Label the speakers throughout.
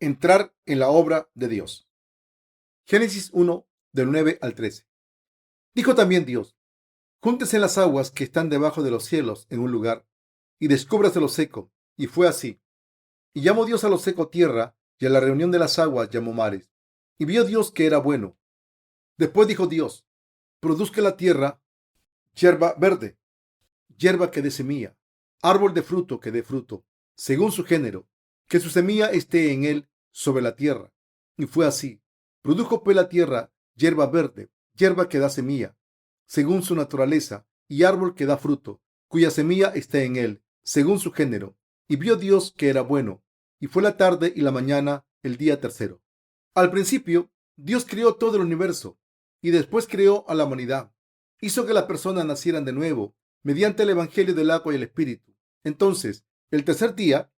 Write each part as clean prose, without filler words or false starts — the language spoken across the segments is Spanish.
Speaker 1: Entrar en la obra de Dios. Génesis 1, del 9 al 13. Dijo también Dios: Júntense las aguas que están debajo de los cielos en un lugar, y descúbrase lo seco. Y fue así. Y llamó Dios a lo seco tierra, y a la reunión de las aguas llamó mares. Y vio Dios que era bueno. Después dijo Dios: Produzca la tierra hierba verde, hierba que dé semilla, árbol de fruto que dé fruto, según su género, que su semilla esté en él sobre la tierra. Y fue así. Produjo pues la tierra hierba verde, hierba que da semilla, según su naturaleza, y árbol que da fruto, cuya semilla esté en él, según su género. Y vio Dios que era bueno. Y fue la tarde y la mañana el día tercero. Al principio, Dios creó todo el universo, y después creó a la humanidad. Hizo que las personas nacieran de nuevo mediante el Evangelio del agua y el Espíritu. Entonces, el tercer día,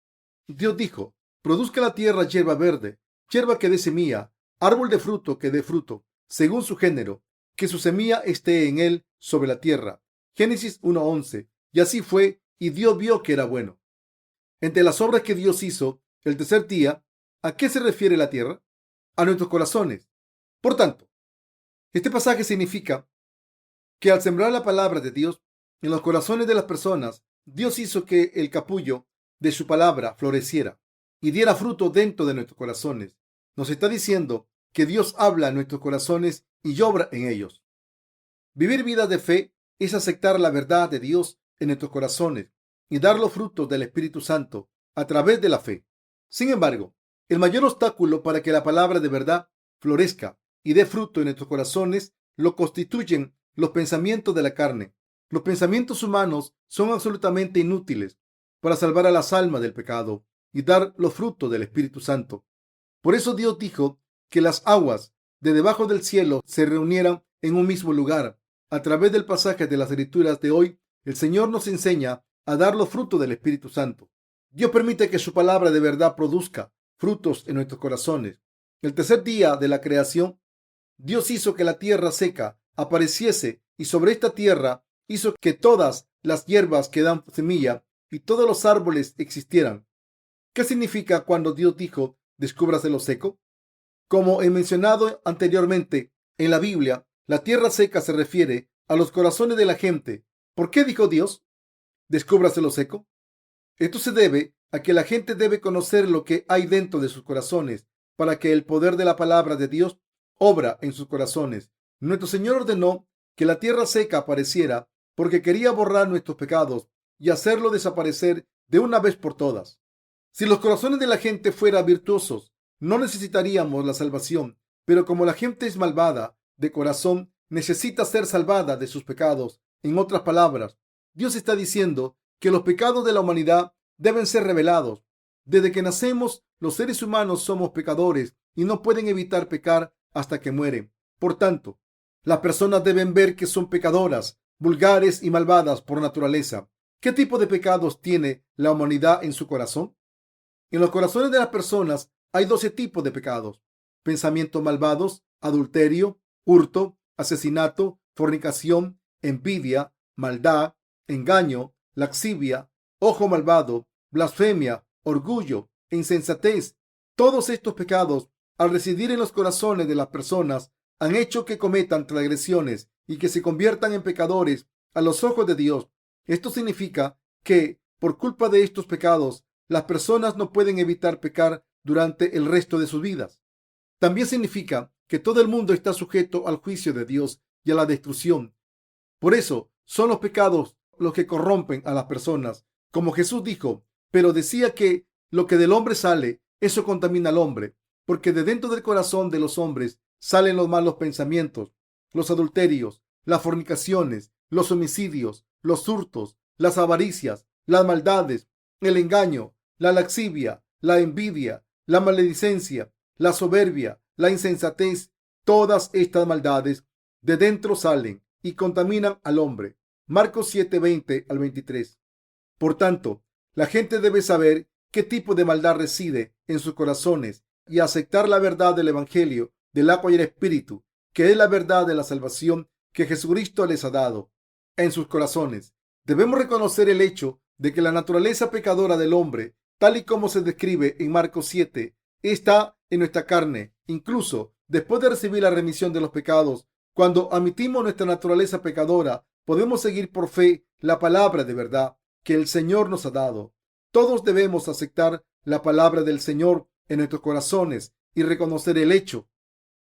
Speaker 1: Dios dijo: Produzca la tierra hierba verde, hierba que dé semilla, árbol de fruto que dé fruto, según su género, que su semilla esté en él sobre la tierra. Génesis 1:11. Y así fue, y Dios vio que era bueno. Entre las obras que Dios hizo el tercer día, ¿a qué se refiere la tierra? A nuestros corazones. Por tanto, este pasaje significa que al sembrar la palabra de Dios en los corazones de las personas, Dios hizo que el capullo de su palabra floreciera y diera fruto dentro de nuestros corazones. Nos está diciendo que Dios habla en nuestros corazones y obra en ellos. Vivir vida de fe es aceptar la verdad de Dios en nuestros corazones y dar los frutos del Espíritu Santo a través de la fe. Sin embargo, el mayor obstáculo para que la palabra de verdad florezca y dé fruto en nuestros corazones lo constituyen los pensamientos de la carne. Los pensamientos humanos son absolutamente inútiles para salvar a las almas del pecado y dar los frutos del Espíritu Santo. Por eso Dios dijo que las aguas de debajo del cielo se reunieran en un mismo lugar. A través del pasaje de las Escrituras de hoy, el Señor nos enseña a dar los frutos del Espíritu Santo. Dios permite que su palabra de verdad produzca frutos en nuestros corazones. El tercer día de la creación, Dios hizo que la tierra seca apareciese, y sobre esta tierra hizo que todas las hierbas que dan semilla y todos los árboles existieran. ¿Qué significa cuando Dios dijo: descúbrase lo seco? Como he mencionado anteriormente, en la Biblia, la tierra seca se refiere a los corazones de la gente. ¿Por qué dijo Dios: descúbrase lo seco? Esto se debe a que la gente debe conocer lo que hay dentro de sus corazones para que el poder de la palabra de Dios obra en sus corazones. Nuestro Señor ordenó que la tierra seca apareciera porque quería borrar nuestros pecados y hacerlo desaparecer de una vez por todas. Si los corazones de la gente fueran virtuosos, no necesitaríamos la salvación, pero como la gente es malvada de corazón, necesita ser salvada de sus pecados. En otras palabras, Dios está diciendo que los pecados de la humanidad deben ser revelados. Desde que nacemos, los seres humanos somos pecadores y no pueden evitar pecar hasta que mueren. Por tanto, las personas deben ver que son pecadoras, vulgares y malvadas por naturaleza. ¿Qué tipo de pecados tiene la humanidad en su corazón? En los corazones de las personas hay 12 tipos de pecados: pensamientos malvados, adulterio, hurto, asesinato, fornicación, envidia, maldad, engaño, lascivia, ojo malvado, blasfemia, orgullo e insensatez. Todos estos pecados, al residir en los corazones de las personas, han hecho que cometan transgresiones y que se conviertan en pecadores a los ojos de Dios. Esto significa que, por culpa de estos pecados, las personas no pueden evitar pecar durante el resto de sus vidas. También significa que todo el mundo está sujeto al juicio de Dios y a la destrucción. Por eso son los pecados los que corrompen a las personas. Como Jesús dijo: pero decía que lo que del hombre sale, eso contamina al hombre, porque de dentro del corazón de los hombres salen los malos pensamientos, los adulterios, las fornicaciones, los homicidios, los hurtos, las avaricias, las maldades, el engaño, la lascivia, la envidia, la maledicencia, la soberbia, la insensatez. Todas estas maldades de dentro salen y contaminan al hombre. Marcos 7:20 al 23. Por tanto, la gente debe saber qué tipo de maldad reside en sus corazones y aceptar la verdad del Evangelio del agua y el Espíritu, que es la verdad de la salvación que Jesucristo les ha dado en sus corazones. Debemos reconocer el hecho de que la naturaleza pecadora del hombre, tal y como se describe en Marcos 7, está en nuestra carne. Incluso después de recibir la remisión de los pecados, cuando admitimos nuestra naturaleza pecadora, podemos seguir por fe la palabra de verdad que el Señor nos ha dado. Todos debemos aceptar la palabra del Señor en nuestros corazones y reconocer el hecho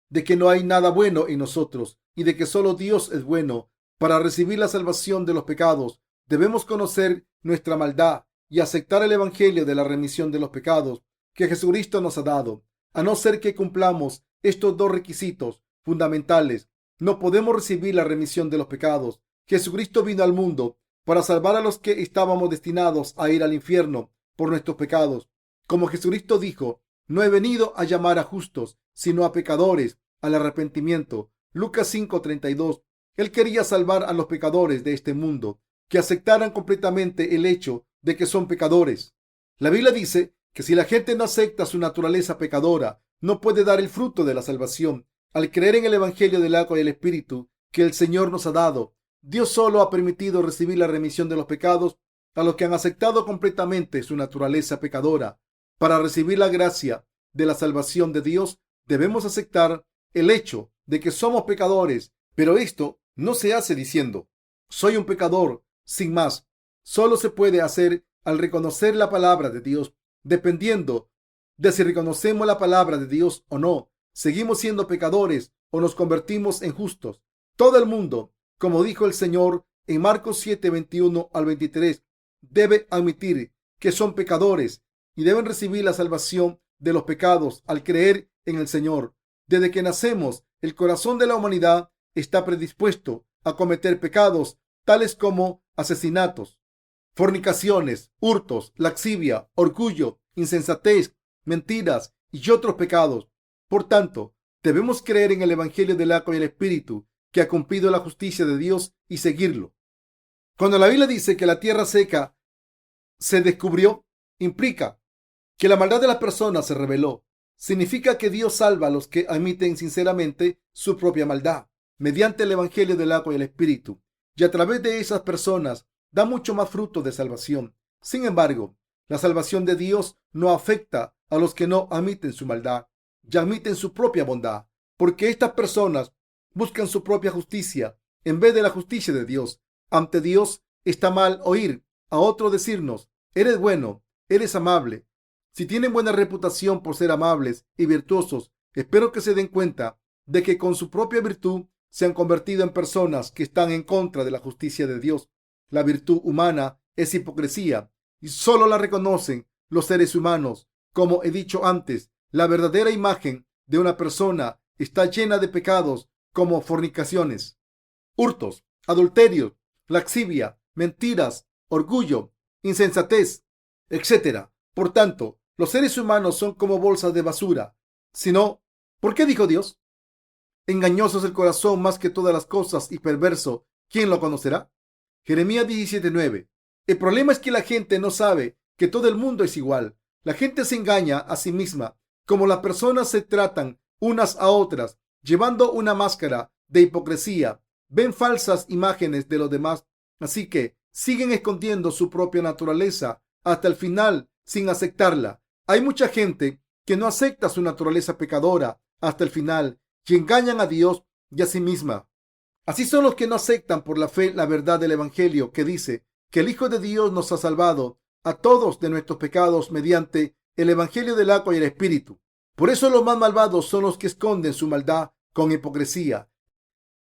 Speaker 1: de que no hay nada bueno en nosotros y de que solo Dios es bueno. Para recibir la salvación de los pecados, debemos conocer nuestra maldad y aceptar el Evangelio de la remisión de los pecados que Jesucristo nos ha dado. A no ser que cumplamos estos dos requisitos fundamentales, no podemos recibir la remisión de los pecados. Jesucristo vino al mundo para salvar a los que estábamos destinados a ir al infierno por nuestros pecados. Como Jesucristo dijo, no he venido a llamar a justos, sino a pecadores al arrepentimiento. Lucas 5:32. Él quería salvar a los pecadores de este mundo, que aceptaran completamente el hecho de que son pecadores. La Biblia dice que si la gente no acepta su naturaleza pecadora, no puede dar el fruto de la salvación. Al creer en el Evangelio del agua y el Espíritu que el Señor nos ha dado, Dios solo ha permitido recibir la remisión de los pecados a los que han aceptado completamente su naturaleza pecadora. Para recibir la gracia de la salvación de Dios, debemos aceptar el hecho de que somos pecadores, pero esto no se hace diciendo, soy un pecador, sin más. Solo se puede hacer al reconocer la palabra de Dios. Dependiendo de si reconocemos la palabra de Dios o no, seguimos siendo pecadores o nos convertimos en justos. Todo el mundo, como dijo el Señor en Marcos 7:21-23, debe admitir que son pecadores y deben recibir la salvación de los pecados al creer en el Señor. Desde que nacemos, el corazón de la humanidad está predispuesto a cometer pecados tales como asesinatos, fornicaciones, hurtos, laxivia, orgullo, insensatez, mentiras y otros pecados. Por tanto, debemos creer en el Evangelio del agua y el Espíritu, que ha cumplido la justicia de Dios, y seguirlo. Cuando la Biblia dice que la tierra seca se descubrió, implica que la maldad de las personas se reveló. Significa que Dios salva a los que admiten sinceramente su propia maldad mediante el Evangelio del agua y el Espíritu, y a través de esas personas da mucho más fruto de salvación. Sin embargo, la salvación de Dios no afecta a los que no admiten su maldad y admiten su propia bondad, porque estas personas buscan su propia justicia en vez de la justicia de Dios. Ante Dios está mal oír a otro decirnos, eres bueno, eres amable. Si tienen buena reputación por ser amables y virtuosos, espero que se den cuenta de que con su propia virtud se han convertido en personas que están en contra de la justicia de Dios. La virtud humana es hipocresía y solo la reconocen los seres humanos. Como he dicho antes, la verdadera imagen de una persona está llena de pecados como fornicaciones, hurtos, adulterios, laxivia, mentiras, orgullo, insensatez, etc. Por tanto, los seres humanos son como bolsas de basura. Si no, ¿por qué dijo Dios? Engañoso es el corazón más que todas las cosas y perverso, ¿quién lo conocerá? Jeremías 17:9. El problema es que la gente no sabe que todo el mundo es igual. La gente se engaña a sí misma, como las personas se tratan unas a otras, llevando una máscara de hipocresía. Ven falsas imágenes de los demás, así que siguen escondiendo su propia naturaleza hasta el final sin aceptarla. Hay mucha gente que no acepta su naturaleza pecadora hasta el final y engañan a Dios y a sí misma. Así son los que no aceptan por la fe la verdad del Evangelio, que dice que el Hijo de Dios nos ha salvado a todos de nuestros pecados mediante el Evangelio del agua y el Espíritu. Por eso los más malvados son los que esconden su maldad con hipocresía.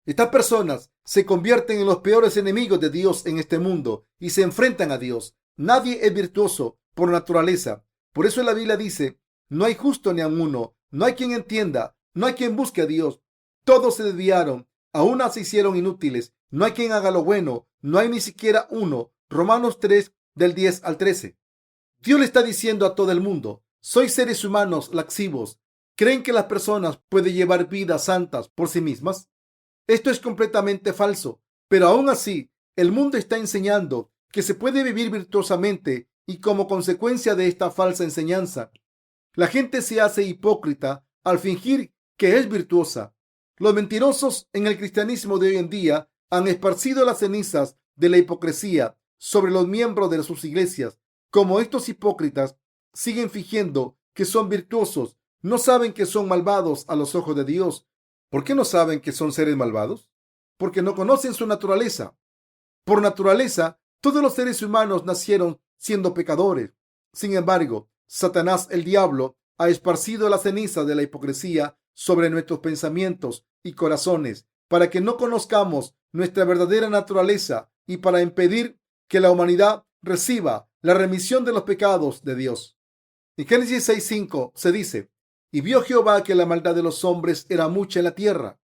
Speaker 1: Estas personas se convierten en los peores enemigos de Dios en este mundo y se enfrentan a Dios. Nadie es virtuoso por naturaleza. Por eso la Biblia dice, no hay justo ni aun uno, no hay quien entienda, no hay quien busque a Dios. Todos se desviaron, aún se hicieron inútiles. No hay quien haga lo bueno, no hay ni siquiera uno. Romanos 3, del 10 al 13. Dios le está diciendo a todo el mundo, sois seres humanos laxivos. ¿Creen que las personas pueden llevar vidas santas por sí mismas? Esto es completamente falso, pero aún así, el mundo está enseñando que se puede vivir virtuosamente y como consecuencia de esta falsa enseñanza, la gente se hace hipócrita al fingir que es virtuosa. Los mentirosos en el cristianismo de hoy en día han esparcido las cenizas de la hipocresía sobre los miembros de sus iglesias. Como estos hipócritas siguen fingiendo que son virtuosos no saben que son malvados a los ojos de Dios. ¿Por qué no saben que son seres malvados? Porque no conocen su naturaleza. Por naturaleza, todos los seres humanos nacieron siendo pecadores. Sin embargo, Satanás, el diablo, ha esparcido la ceniza de la hipocresía sobre nuestros pensamientos y corazones para que no conozcamos nuestra verdadera naturaleza y para impedir que la humanidad reciba la remisión de los pecados de Dios. En Génesis 6:5 se dice: y vio Jehová que la maldad de los hombres era mucha en la tierra,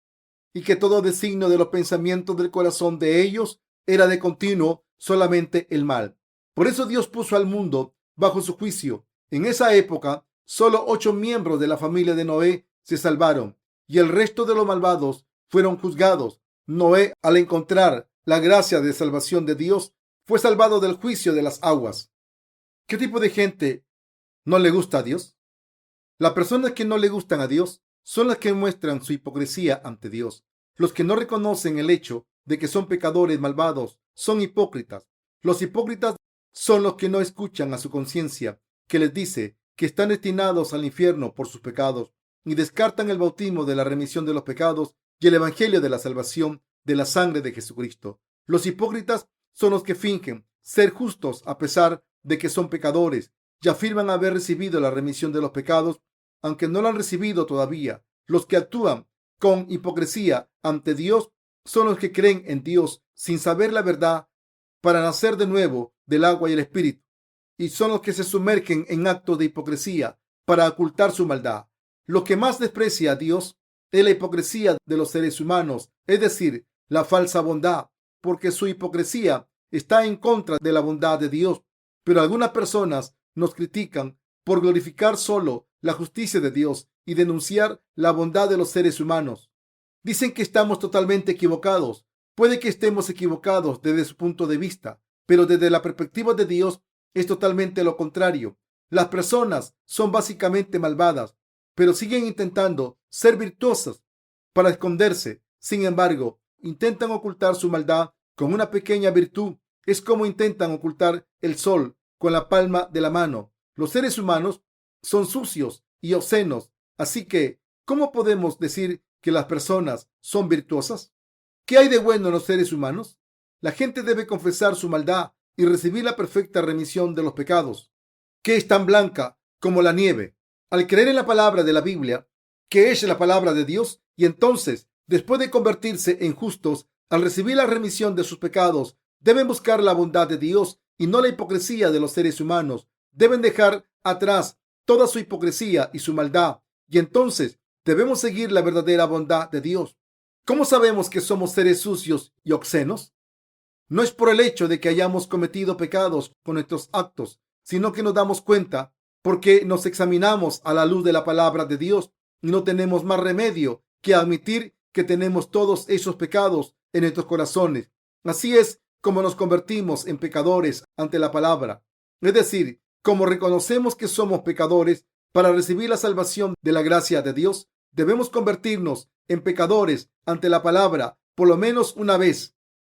Speaker 1: y que todo designio de los pensamientos del corazón de ellos era de continuo solamente el mal. Por eso Dios puso al mundo bajo su juicio. En esa época, solo 8 miembros de la familia de Noé se salvaron, y el resto de los malvados fueron juzgados. Noé, al encontrar la gracia de salvación de Dios, fue salvado del juicio de las aguas. ¿Qué tipo de gente no le gusta a Dios? Las personas que no le gustan a Dios son las que muestran su hipocresía ante Dios. Los que no reconocen el hecho de que son pecadores malvados son hipócritas. Los hipócritas son los que no escuchan a su conciencia, que les dice que están destinados al infierno por sus pecados, y descartan el bautismo de la remisión de los pecados y el evangelio de la salvación de la sangre de Jesucristo. Los hipócritas son los que fingen ser justos a pesar de que son pecadores y afirman haber recibido la remisión de los pecados aunque no lo han recibido todavía. Los que actúan con hipocresía ante Dios son los que creen en Dios sin saber la verdad para nacer de nuevo del agua y el espíritu, y son los que se sumergen en actos de hipocresía para ocultar su maldad. Lo que más desprecia a Dios es la hipocresía de los seres humanos, es decir, la falsa bondad, porque su hipocresía está en contra de la bondad de Dios. Pero algunas personas nos critican por glorificar solo la justicia de Dios y denunciar la bondad de los seres humanos. Dicen que estamos totalmente equivocados. Puede que estemos equivocados desde su punto de vista, pero desde la perspectiva de Dios es totalmente lo contrario. Las personas son básicamente malvadas, pero siguen intentando ser virtuosas para esconderse. Sin embargo, intentan ocultar su maldad con una pequeña virtud. Es como intentan ocultar el sol con la palma de la mano. Los seres humanos son sucios y obscenos, así que, ¿cómo podemos decir que las personas son virtuosas? ¿Qué hay de bueno en los seres humanos? La gente debe confesar su maldad y recibir la perfecta remisión de los pecados, que es tan blanca como la nieve. Al creer en la palabra de la Biblia, que es la palabra de Dios, y entonces, después de convertirse en justos, al recibir la remisión de sus pecados, deben buscar la bondad de Dios y no la hipocresía de los seres humanos. Deben dejar atrás toda su hipocresía y su maldad, y entonces debemos seguir la verdadera bondad de Dios. ¿Cómo sabemos que somos seres sucios y obscenos? No es por el hecho de que hayamos cometido pecados con nuestros actos, sino que nos damos cuenta porque nos examinamos a la luz de la palabra de Dios y no tenemos más remedio que admitir que tenemos todos esos pecados en nuestros corazones. Así es como nos convertimos en pecadores ante la palabra. Es decir, como reconocemos que somos pecadores para recibir la salvación de la gracia de Dios, debemos convertirnos en pecadores ante la palabra por lo menos una vez.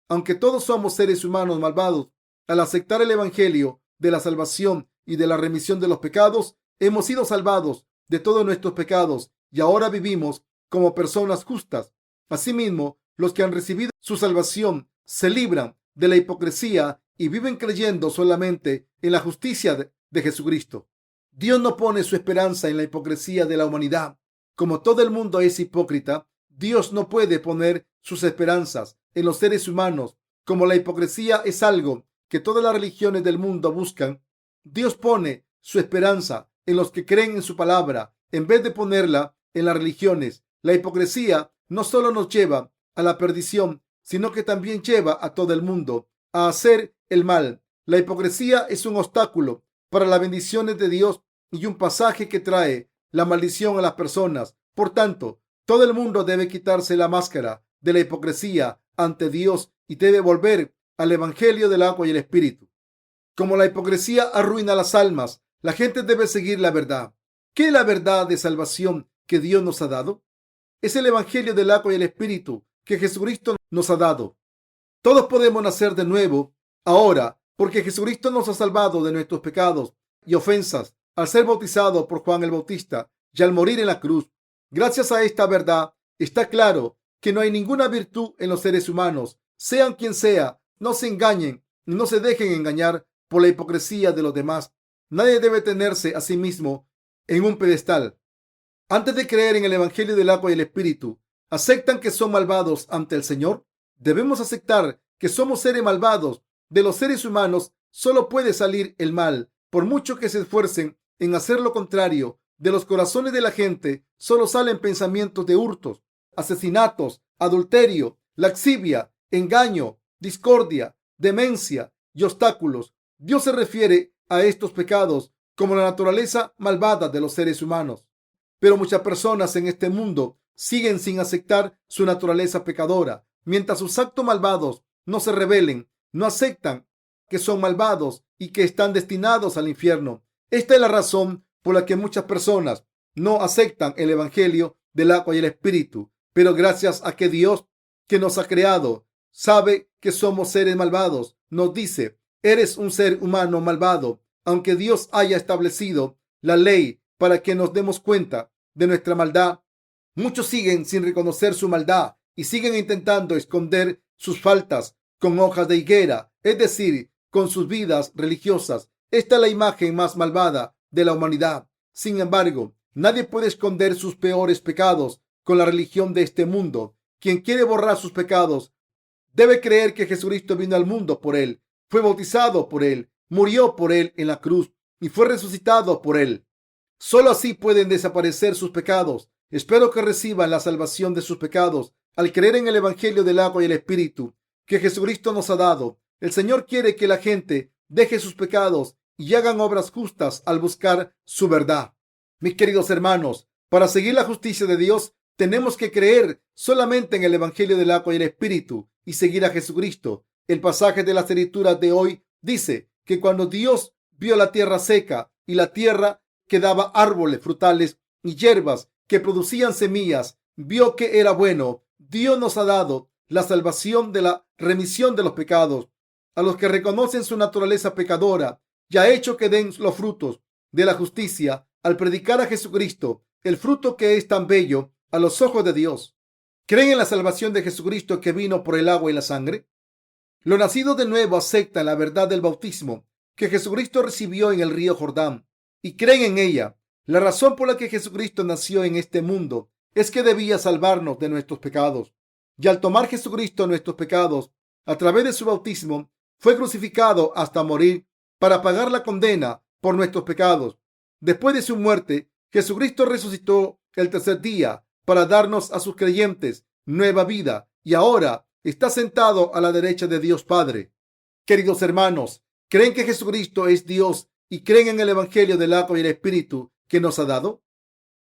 Speaker 1: Aunque todos somos seres humanos malvados, al aceptar el evangelio de la salvación y de la remisión de los pecados, hemos sido salvados de todos nuestros pecados y ahora vivimos como personas justas. Asimismo, los que han recibido su salvación se libran de la hipocresía y viven creyendo solamente en la justicia de Jesucristo. Dios no pone su esperanza en la hipocresía de la humanidad. Como todo el mundo es hipócrita, Dios no puede poner sus esperanzas en los seres humanos. Como la hipocresía es algo que todas las religiones del mundo buscan, Dios pone su esperanza en los que creen en su palabra en vez de ponerla en las religiones. La hipocresía no solo nos lleva a la perdición, sino que también lleva a todo el mundo a hacer el mal. La hipocresía es un obstáculo para las bendiciones de Dios y un pasaje que trae la maldición a las personas. Por tanto, todo el mundo debe quitarse la máscara de la hipocresía ante Dios y debe volver al evangelio del agua y el espíritu. Como la hipocresía arruina las almas, la gente debe seguir la verdad. ¿Qué es la verdad de salvación que Dios nos ha dado? Es el evangelio del agua y el espíritu que Jesucristo nos ha dado. Todos podemos nacer de nuevo ahora porque Jesucristo nos ha salvado de nuestros pecados y ofensas. al ser bautizado por Juan el Bautista y al morir en la cruz. Gracias a esta verdad, está claro que no hay ninguna virtud en los seres humanos, sean quien sea. No se engañen y no se dejen engañar por la hipocresía de los demás. Nadie debe tenerse a sí mismo en un pedestal. Antes de creer en el Evangelio del agua y el Espíritu, ¿aceptan que son malvados ante el Señor? Debemos aceptar que somos seres malvados. De los seres humanos solo puede salir el mal, por mucho que se esfuercen en hacer lo contrario. De los corazones de la gente solo salen pensamientos de hurtos, asesinatos, adulterio, laxivia, engaño, discordia, demencia y obstáculos. Dios se refiere a estos pecados como la naturaleza malvada de los seres humanos. Pero muchas personas en este mundo siguen sin aceptar su naturaleza pecadora. Mientras sus actos malvados no se rebelen, no aceptan que son malvados y que están destinados al infierno. Esta es la razón por la que muchas personas no aceptan el Evangelio del agua y el Espíritu. Pero gracias a que Dios, que nos ha creado, sabe que somos seres malvados, nos dice: eres un ser humano malvado. Aunque Dios haya establecido la ley para que nos demos cuenta de nuestra maldad, muchos siguen sin reconocer su maldad y siguen intentando esconder sus faltas con hojas de higuera, es decir, con sus vidas religiosas. Esta es la imagen más malvada de la humanidad. Sin embargo, nadie puede esconder sus peores pecados con la religión de este mundo. Quien quiere borrar sus pecados debe creer que Jesucristo vino al mundo por él, fue bautizado por él, murió por él en la cruz y fue resucitado por él. Solo así pueden desaparecer sus pecados. Espero que reciban la salvación de sus pecados al creer en el Evangelio del agua y el Espíritu que Jesucristo nos ha dado. El Señor quiere que la gente deje sus pecados y hagan obras justas al buscar su verdad. Mis queridos hermanos, para seguir la justicia de Dios, tenemos que creer solamente en el Evangelio del agua y el Espíritu y seguir a Jesucristo. El pasaje de las Escrituras de hoy dice que cuando Dios vio la tierra seca y la tierra que daba árboles frutales y hierbas que producían semillas, vio que era bueno. Dios nos ha dado la salvación de la remisión de los pecados a los que reconocen su naturaleza pecadora y ha hecho que den los frutos de la justicia al predicar a Jesucristo, el fruto que es tan bello a los ojos de Dios. ¿Creen en la salvación de Jesucristo que vino por el agua y la sangre? Los nacidos de nuevo aceptan la verdad del bautismo que Jesucristo recibió en el río Jordán y creen en ella. La razón por la que Jesucristo nació en este mundo es que debía salvarnos de nuestros pecados. Y al tomar Jesucristo nuestros pecados a través de su bautismo, fue crucificado hasta morir para pagar la condena por nuestros pecados. Después de su muerte, Jesucristo resucitó el tercer día para darnos a sus creyentes nueva vida y ahora está sentado a la derecha de Dios Padre. Queridos hermanos, ¿creen que Jesucristo es Dios y creen en el Evangelio del agua y el Espíritu que nos ha dado?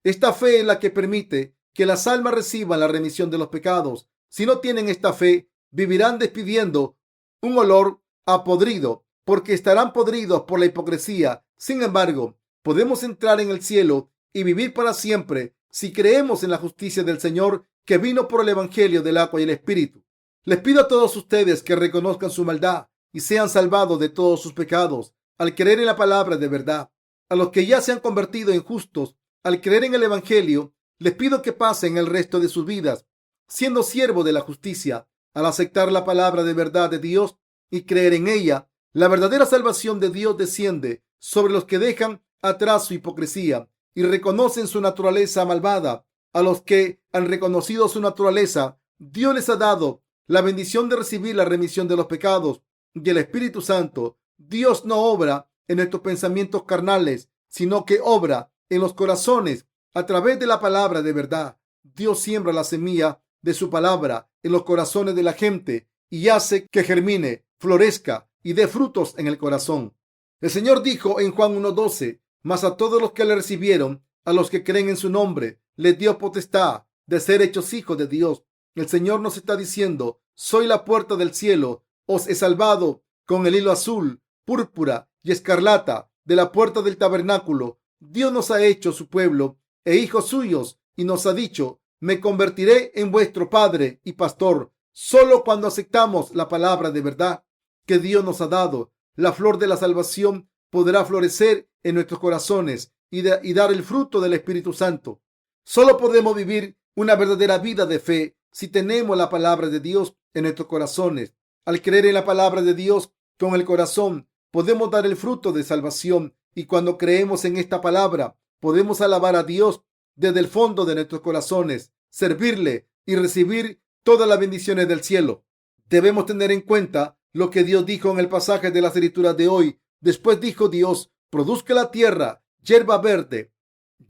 Speaker 1: Esta fe es la que permite que las almas reciban la remisión de los pecados. Si no tienen esta fe, vivirán despidiendo un olor a podrido, porque estarán podridos por la hipocresía. Sin embargo, podemos entrar en el cielo y vivir para siempre si creemos en la justicia del Señor que vino por el Evangelio del agua y el Espíritu. Les pido a todos ustedes que reconozcan su maldad y sean salvados de todos sus pecados al creer en la palabra de verdad. A los que ya se han convertido en justos al creer en el Evangelio, les pido que pasen el resto de sus vidas siendo siervos de la justicia. Al aceptar la palabra de verdad de Dios y creer en ella, la verdadera salvación de Dios desciende sobre los que dejan atrás su hipocresía y reconocen su naturaleza malvada. A los que han reconocido su naturaleza, Dios les ha dado la bendición de recibir la remisión de los pecados y el Espíritu Santo. Dios no obra en nuestros pensamientos carnales, sino que obra en los corazones a través de la palabra de verdad. Dios siembra la semilla de su palabra en los corazones de la gente y hace que germine, florezca y dé frutos en el corazón. El Señor dijo en Juan 1:12: mas a todos los que le recibieron, a los que creen en su nombre, les dio potestad de ser hechos hijos de Dios. El Señor nos está diciendo: soy la puerta del cielo, os he salvado con el hilo azul, púrpura y escarlata de la puerta del tabernáculo. Dios nos ha hecho su pueblo e hijos suyos y nos ha dicho: me convertiré en vuestro padre y pastor. Solo cuando aceptamos la palabra de verdad que Dios nos ha dado, la flor de la salvación, podrá florecer en nuestros corazones y dar el fruto del Espíritu Santo. Solo podemos vivir una verdadera vida de fe si tenemos la palabra de Dios en nuestros corazones. Al creer en la palabra de Dios con el corazón, podemos dar el fruto de salvación, y cuando creemos en esta palabra, podemos alabar a Dios desde el fondo de nuestros corazones, servirle y recibir todas las bendiciones del cielo. Debemos tener en cuenta lo que Dios dijo en el pasaje de las Escrituras de hoy. Después dijo Dios: produzca la tierra hierba verde,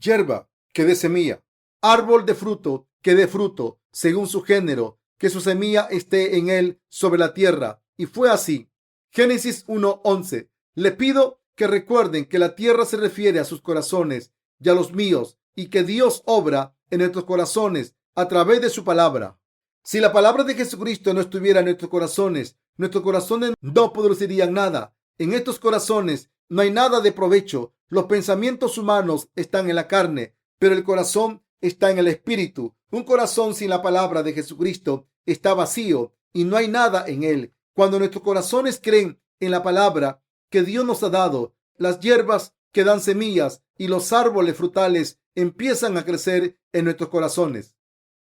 Speaker 1: hierba que dé semilla, árbol de fruto que dé fruto según su género, que su semilla esté en él sobre la tierra. Y fue así. Génesis 1:11. Le pido que recuerden que la tierra se refiere a sus corazones y a los míos, y que Dios obra en nuestros corazones a través de su palabra. Si la palabra de Jesucristo no estuviera en nuestros corazones no producirían nada. En estos corazones no hay nada de provecho. Los pensamientos humanos están en la carne, pero el corazón está en el espíritu. Un corazón sin la palabra de Jesucristo está vacío y no hay nada en él. Cuando nuestros corazones creen en la palabra que Dios nos ha dado, las hierbas que dan semillas y los árboles frutales empiezan a crecer en nuestros corazones.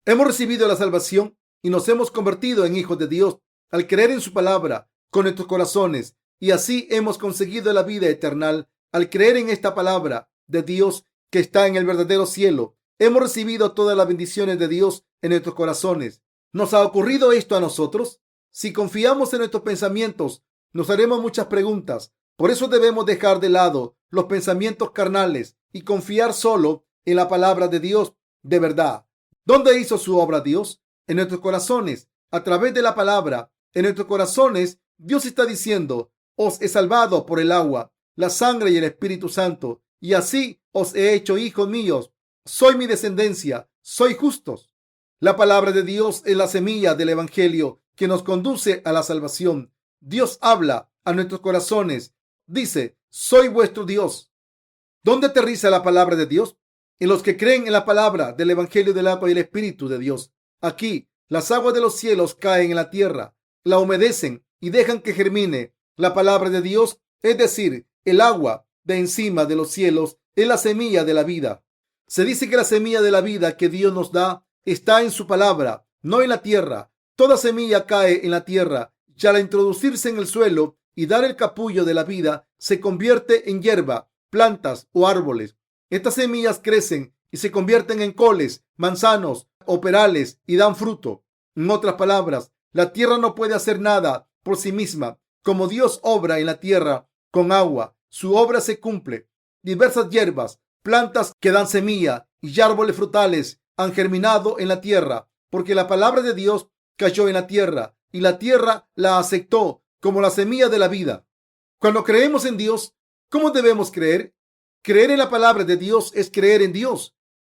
Speaker 1: Hemos recibido la salvación y nos hemos convertido en hijos de Dios al creer en su palabra con nuestros corazones, y así hemos conseguido la vida eterna al creer en esta palabra de Dios que está en el verdadero cielo. Hemos recibido todas las bendiciones de Dios en nuestros corazones. ¿Nos ha ocurrido esto a nosotros? Si confiamos en nuestros pensamientos, nos haremos muchas preguntas. Por eso debemos dejar de lado los pensamientos carnales y confiar solo en la palabra de Dios de verdad. ¿Dónde hizo su obra Dios? En nuestros corazones, a través de la palabra. En nuestros corazones, Dios está diciendo: os he salvado por el agua, la sangre y el Espíritu Santo, y así os he hecho hijos míos. Soy mi descendencia, soy justos. La palabra de Dios es la semilla del Evangelio que nos conduce a la salvación. Dios habla a nuestros corazones. Dice: soy vuestro Dios. ¿Dónde aterriza la palabra de Dios? En los que creen en la palabra del Evangelio del agua y el Espíritu de Dios. Aquí, las aguas de los cielos caen en la tierra, la humedecen y dejan que germine. La palabra de Dios, es decir, el agua de encima de los cielos, es la semilla de la vida. Se dice que la semilla de la vida que Dios nos da está en su palabra, no en la tierra. Toda semilla cae en la tierra y al introducirse en el suelo y dar el capullo de la vida, se convierte en hierba, plantas o árboles. Estas semillas crecen y se convierten en coles, manzanos o perales y dan fruto. En otras palabras, la tierra no puede hacer nada por sí misma. Como Dios obra en la tierra con agua, su obra se cumple. Diversas hierbas, plantas que dan semilla y árboles frutales han germinado en la tierra, porque la palabra de Dios cayó en la tierra y la tierra la aceptó como la semilla de la vida. Cuando creemos en Dios, ¿cómo debemos creer? Creer en la palabra de Dios es creer en Dios.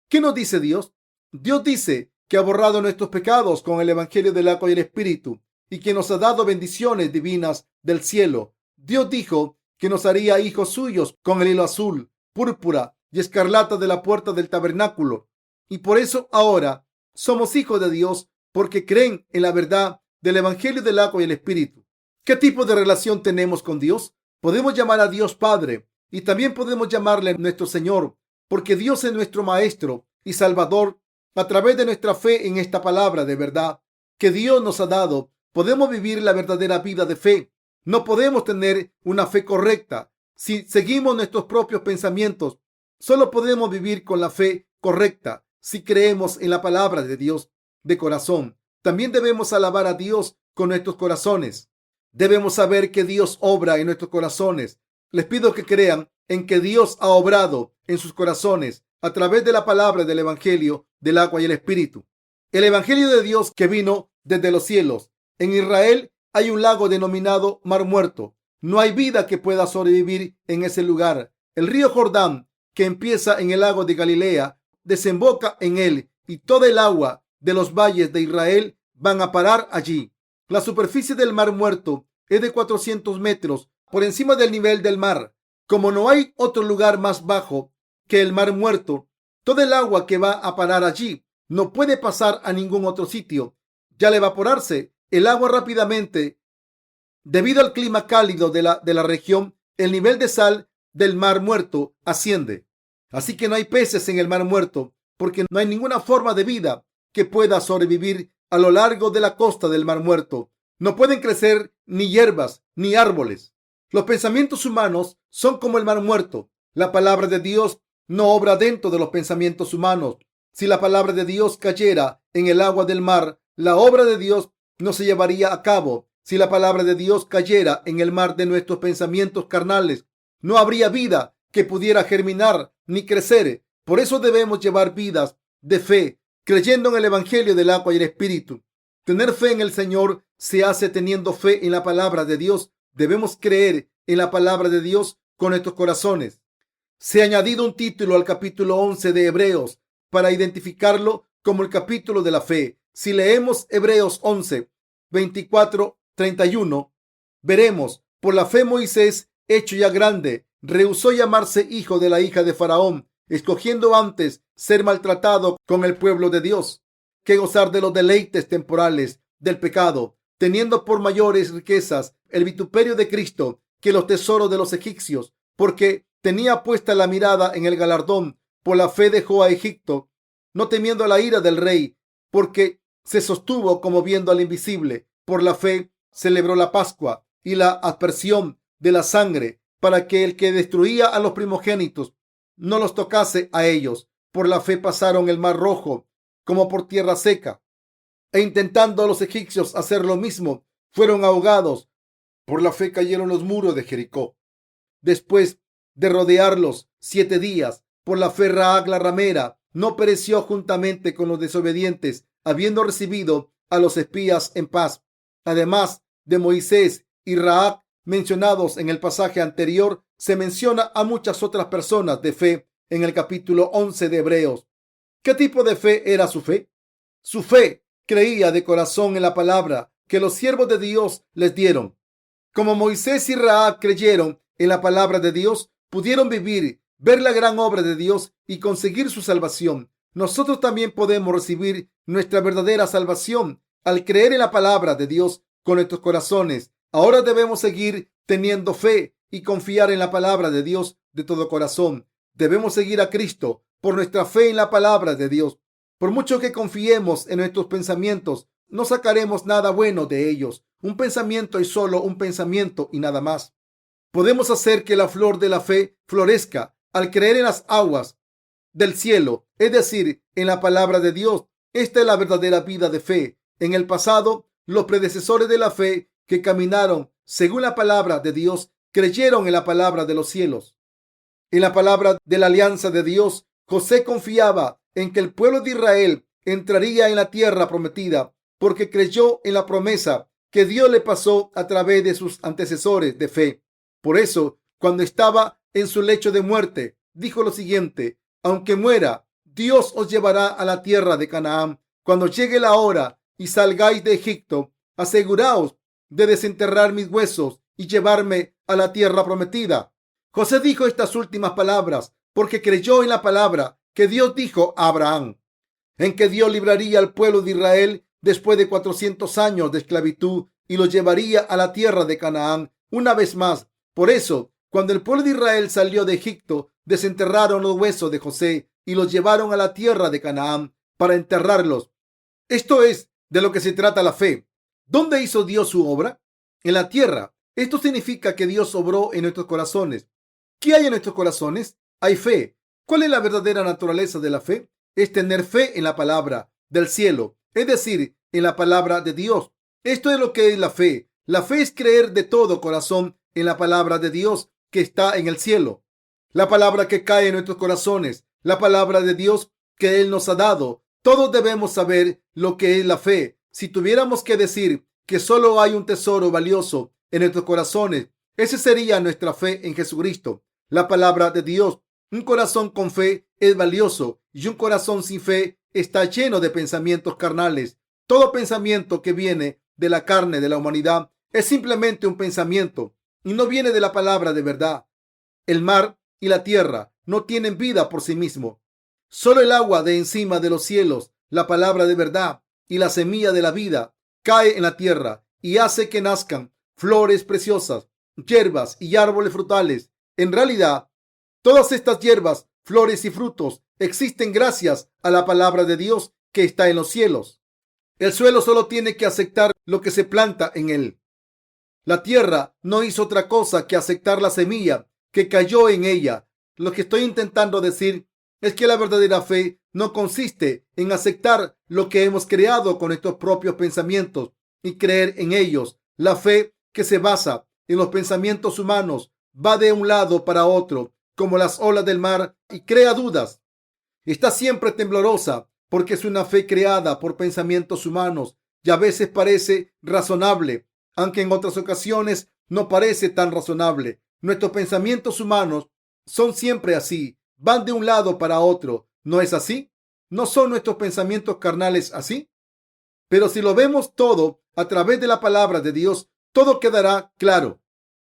Speaker 1: ¿Qué nos dice Dios? Dios dice que ha borrado nuestros pecados con el Evangelio del agua y el Espíritu y que nos ha dado bendiciones divinas del cielo. Dios dijo que nos haría hijos suyos con el hilo azul, púrpura y escarlata de la puerta del tabernáculo. Y por eso ahora somos hijos de Dios, porque creen en la verdad del Evangelio del agua y el Espíritu. ¿Qué tipo de relación tenemos con Dios? Podemos llamar a Dios Padre y también podemos llamarle nuestro Señor, porque Dios es nuestro Maestro y Salvador. A través de nuestra fe en esta palabra de verdad que Dios nos ha dado, podemos vivir la verdadera vida de fe. No podemos tener una fe correcta si seguimos nuestros propios pensamientos. Solo podemos vivir con la fe correcta si creemos en la palabra de Dios de corazón. También debemos alabar a Dios con nuestros corazones. Debemos saber que Dios obra en nuestros corazones. Les pido que crean en que Dios ha obrado en sus corazones a través de la palabra del Evangelio del agua y el Espíritu. El Evangelio de Dios que vino desde los cielos. En Israel hay un lago denominado Mar Muerto. No hay vida que pueda sobrevivir en ese lugar. El río Jordán, que empieza en el lago de Galilea, desemboca en él y toda el agua de los valles de Israel van a parar allí. La superficie del Mar Muerto es de 400 metros por encima del nivel del mar. Como no hay otro lugar más bajo que el Mar Muerto, todo el agua que va a parar allí no puede pasar a ningún otro sitio. Y al evaporarse el agua rápidamente, debido al clima cálido de la región, el nivel de sal del mar muerto asciende. Así que no hay peces en el mar muerto, porque no hay ninguna forma de vida que pueda sobrevivir a lo largo de la costa del mar muerto. No pueden crecer ni hierbas ni árboles. Los pensamientos humanos son como el mar muerto. La palabra de Dios no obra dentro de los pensamientos humanos. Si la palabra de Dios cayera en el agua del mar, la obra de Dios no se llevaría a cabo. Si la palabra de Dios cayera en el mar de nuestros pensamientos carnales, no habría vida que pudiera germinar ni crecer. Por eso debemos llevar vidas de fe, creyendo en el Evangelio del agua y el Espíritu. Tener fe en el Señor se hace teniendo fe en la palabra de Dios. Debemos creer en la palabra de Dios con nuestros corazones. Se ha añadido un título al capítulo 11 de Hebreos para identificarlo como el capítulo de la fe. Si leemos Hebreos 11, 24, 31, veremos: por la fe Moisés, hecho ya grande, rehusó llamarse hijo de la hija de Faraón, escogiendo antes ser maltratado con el pueblo de Dios que gozar de los deleites temporales del pecado, teniendo por mayores riquezas el vituperio de Cristo que los tesoros de los egipcios, porque tenía puesta la mirada en el galardón. Por la fe dejó a Egipto, no temiendo la ira del rey, porque se sostuvo como viendo al invisible. Por la fe celebró la Pascua y la aspersión de la sangre, para que el que destruía a los primogénitos no los tocase a ellos. Por la fe pasaron el mar rojo como por tierra seca, e intentando a los egipcios hacer lo mismo, fueron ahogados. Por la fe cayeron los muros de Jericó después de rodearlos 7 días. Por la fe Rahab la ramera no pereció juntamente con los desobedientes, habiendo recibido a los espías en paz. Además de Moisés y Rahab mencionados en el pasaje anterior, se menciona a muchas otras personas de fe en el capítulo 11 de Hebreos. ¿Qué tipo de fe era su fe? Su fe creía de corazón en la palabra que los siervos de Dios les dieron. Como Moisés y Rahab creyeron en la palabra de Dios, pudieron vivir, ver la gran obra de Dios y conseguir su salvación. Nosotros también podemos recibir nuestra verdadera salvación al creer en la palabra de Dios con nuestros corazones. Ahora debemos seguir teniendo fe y confiar en la palabra de Dios de todo corazón. Debemos seguir a Cristo por nuestra fe en la palabra de Dios. Por mucho que confiemos en nuestros pensamientos, no sacaremos nada bueno de ellos. Un pensamiento es solo un pensamiento y nada más. Podemos hacer que la flor de la fe florezca al creer en las aguas del cielo, es decir, en la palabra de Dios. Esta es la verdadera vida de fe. En el pasado, los predecesores de la fe que caminaron según la palabra de Dios creyeron en la palabra de los cielos. En la palabra de la alianza de Dios, José confiaba en que el pueblo de Israel entraría en la tierra prometida porque creyó en la promesa que Dios le pasó a través de sus antecesores de fe. Por eso, cuando estaba en su lecho de muerte, dijo lo siguiente: aunque muera, Dios os llevará a la tierra de Canaán. Cuando llegue la hora y salgáis de Egipto, aseguraos de desenterrar mis huesos y llevarme a la tierra prometida. José dijo estas últimas palabras porque creyó en la palabra que Dios dijo a Abraham, en que Dios libraría al pueblo de Israel después de 400 años de esclavitud y los llevaría a la tierra de Canaán una vez más. Por eso, cuando el pueblo de Israel salió de Egipto, desenterraron los huesos de José y los llevaron a la tierra de Canaán para enterrarlos. Esto es de lo que se trata la fe. ¿Dónde hizo Dios su obra? En la tierra. Esto significa que Dios obró en nuestros corazones. ¿Qué hay en nuestros corazones? Hay fe. ¿Cuál es la verdadera naturaleza de la fe? Es tener fe en la palabra del cielo, es decir, en la palabra de Dios. Esto es lo que es la fe. La fe es creer de todo corazón en la palabra de Dios que está en el cielo. La palabra que cae en nuestros corazones, la palabra de Dios que Él nos ha dado. Todos debemos saber lo que es la fe. Si tuviéramos que decir que solo hay un tesoro valioso en nuestros corazones, ese sería nuestra fe en Jesucristo, la palabra de Dios. Un corazón con fe es valioso y un corazón sin fe está lleno de pensamientos carnales. Todo pensamiento que viene de la carne de la humanidad es simplemente un pensamiento y no viene de la palabra de verdad. El mar y la tierra no tienen vida por sí mismos. Solo el agua de encima de los cielos, la palabra de verdad y la semilla de la vida, cae en la tierra y hace que nazcan flores preciosas, hierbas y árboles frutales. En realidad, todas estas hierbas, flores y frutos existen gracias a la palabra de Dios que está en los cielos. El suelo solo tiene que aceptar lo que se planta en él. La tierra no hizo otra cosa que aceptar la semilla que cayó en ella. Lo que estoy intentando decir es que la verdadera fe no consiste en aceptar lo que hemos creado con nuestros propios pensamientos y creer en ellos. La fe que se basa en los pensamientos humanos va de un lado para otro, como las olas del mar, y crea dudas. Está siempre temblorosa porque es una fe creada por pensamientos humanos y a veces parece razonable, aunque en otras ocasiones no parece tan razonable. Nuestros pensamientos humanos son siempre así, van de un lado para otro. ¿No es así? ¿No son nuestros pensamientos carnales así? Pero si lo vemos todo a través de la palabra de Dios, todo quedará claro.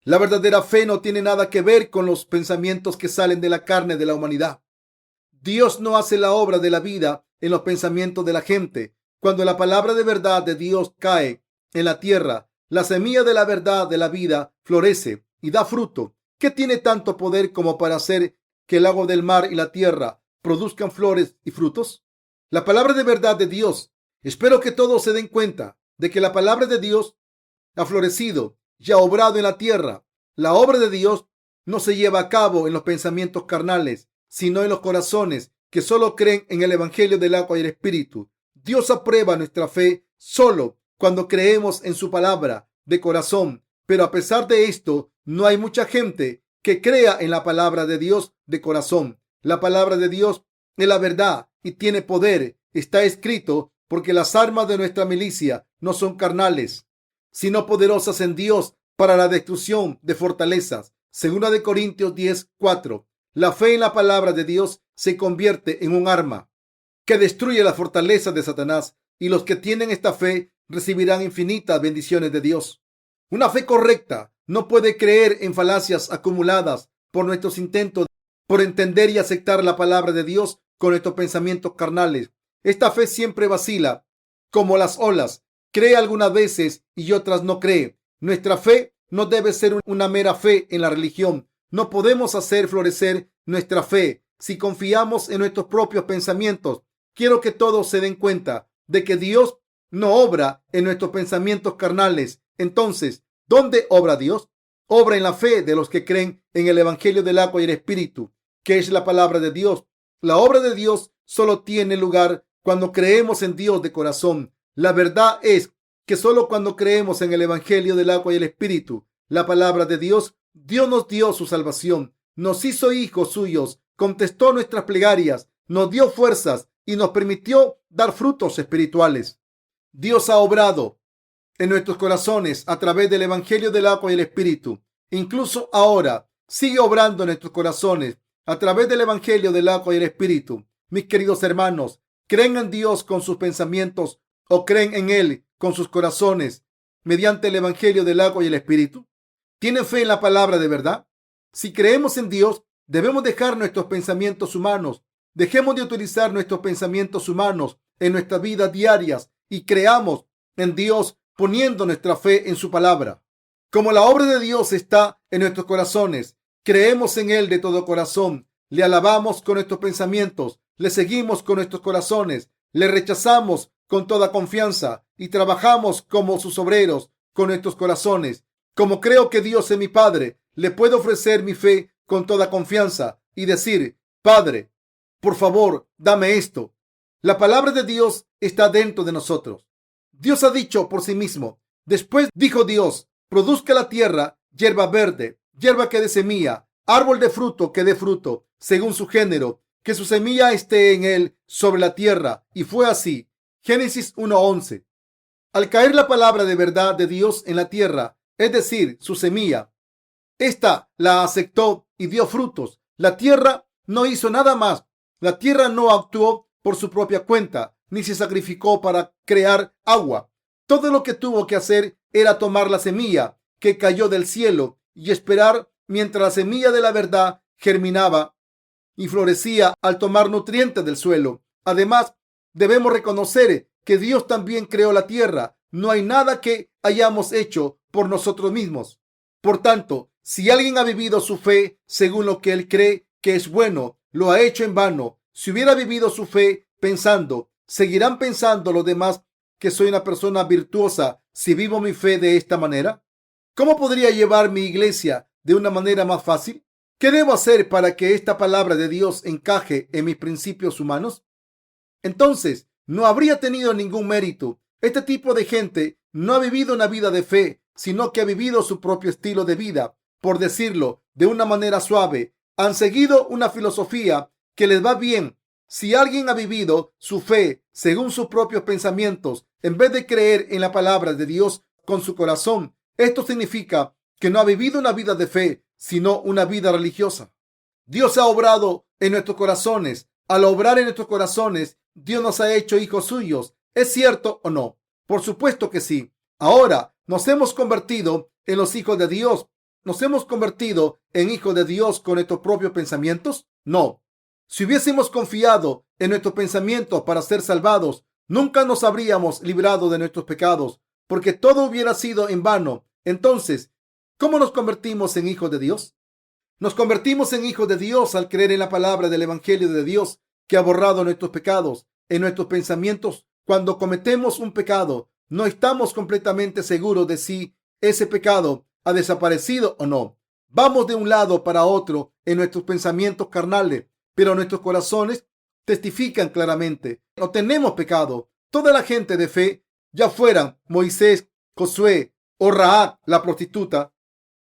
Speaker 1: La verdadera fe no tiene nada que ver con los pensamientos que salen de la carne de la humanidad. Dios no hace la obra de la vida en los pensamientos de la gente. Cuando la palabra de verdad de Dios cae en la tierra, la semilla de la verdad de la vida florece y da fruto. ¿Qué tiene tanto poder como para hacer que el agua del mar y la tierra produzcan flores y frutos? La palabra de verdad de Dios. Espero que todos se den cuenta de que la palabra de Dios ha florecido y ha obrado en la tierra. La obra de Dios no se lleva a cabo en los pensamientos carnales, sino en los corazones que solo creen en el Evangelio del agua y el Espíritu. Dios aprueba nuestra fe solo cuando creemos en su palabra de corazón. Pero a pesar de esto, no hay mucha gente que crea en la palabra de Dios de corazón. La palabra de Dios es la verdad y tiene poder. Está escrito: porque las armas de nuestra milicia no son carnales, sino poderosas en Dios para la destrucción de fortalezas. Segunda de Corintios 10:4. La fe en la palabra de Dios se convierte en un arma que destruye las fortalezas de Satanás, y los que tienen esta fe recibirán infinitas bendiciones de Dios. Una fe correcta no puede creer en falacias acumuladas por nuestros intentos por entender y aceptar la palabra de Dios con nuestros pensamientos carnales. Esta fe siempre vacila, como las olas. Cree algunas veces y otras no cree. Nuestra fe no debe ser una mera fe en la religión. No podemos hacer florecer nuestra fe si confiamos en nuestros propios pensamientos. Quiero que todos se den cuenta de que Dios no obra en nuestros pensamientos carnales. Entonces, ¿dónde obra Dios? Obra en la fe de los que creen en el Evangelio del agua y el Espíritu, que es la palabra de Dios. La obra de Dios solo tiene lugar cuando creemos en Dios de corazón. La verdad es que solo cuando creemos en el Evangelio del agua y el Espíritu, la palabra de Dios, Dios nos dio su salvación, nos hizo hijos suyos, contestó nuestras plegarias, nos dio fuerzas y nos permitió dar frutos espirituales. Dios ha obrado en nuestros corazones a través del Evangelio del agua y el Espíritu. Incluso ahora sigue obrando en nuestros corazones a través del Evangelio del agua y el Espíritu. Mis queridos hermanos, ¿creen en Dios con sus pensamientos o creen en Él con sus corazones mediante el Evangelio del agua y el Espíritu? ¿Tienen fe en la palabra de verdad? Si creemos en Dios, debemos dejar nuestros pensamientos humanos. Dejemos de utilizar nuestros pensamientos humanos en nuestras vidas diarias y creamos en Dios poniendo nuestra fe en su palabra. Como la obra de Dios está en nuestros corazones, creemos en Él de todo corazón, le alabamos con nuestros pensamientos, le seguimos con nuestros corazones, le rechazamos con toda confianza y trabajamos como sus obreros con nuestros corazones. Como creo que Dios es mi Padre, le puedo ofrecer mi fe con toda confianza y decir: Padre, por favor, dame esto. La palabra de Dios está dentro de nosotros. Dios ha dicho por sí mismo. Después dijo Dios: produzca la tierra hierba verde, hierba que dé semilla, árbol de fruto que dé fruto, según su género, que su semilla esté en él sobre la tierra. Y fue así. Génesis 1:11. Al caer la palabra de verdad de Dios en la tierra, es decir, su semilla, esta la aceptó y dio frutos. La tierra no hizo nada más. La tierra no actuó por su propia cuenta, ni se sacrificó para crear agua. Todo lo que tuvo que hacer era tomar la semilla que cayó del cielo y esperar mientras la semilla de la verdad germinaba y florecía al tomar nutrientes del suelo. Además, debemos reconocer que Dios también creó la tierra. No hay nada que hayamos hecho por nosotros mismos. Por tanto, Si alguien ha vivido su fe según lo que él cree que es bueno, lo ha hecho en vano. Si hubiera vivido su fe pensando, ¿seguirán pensando los demás que soy una persona virtuosa si vivo mi fe de esta manera? ¿Cómo podría llevar mi iglesia de una manera más fácil? ¿Qué debo hacer para que esta palabra de Dios encaje en mis principios humanos? Entonces, no habría tenido ningún mérito. Este tipo de gente no ha vivido una vida de fe, sino que ha vivido su propio estilo de vida. Por decirlo de una manera suave, han seguido una filosofía que les va bien. Si alguien ha vivido su fe según sus propios pensamientos, en vez de creer en la palabra de Dios con su corazón, esto significa que no ha vivido una vida de fe, sino una vida religiosa. Dios ha obrado en nuestros corazones. Al obrar en nuestros corazones, Dios nos ha hecho hijos suyos. ¿Es cierto o no? Por supuesto que sí. Ahora nos hemos convertido en los hijos de Dios. ¿Nos hemos convertido en hijos de Dios con nuestros propios pensamientos? No. Si hubiésemos confiado en nuestros pensamientos para ser salvados, nunca nos habríamos librado de nuestros pecados, porque todo hubiera sido en vano. Entonces, ¿cómo nos convertimos en hijos de Dios? Nos convertimos en hijos de Dios al creer en la palabra del Evangelio de Dios que ha borrado nuestros pecados en nuestros pensamientos. Cuando cometemos un pecado, no estamos completamente seguros de si ese pecado ha desaparecido o no. Vamos de un lado para otro en nuestros pensamientos carnales, pero nuestros corazones testifican claramente: no tenemos pecado. Toda la gente de fe, ya fueran Moisés, Josué o Rahab la prostituta,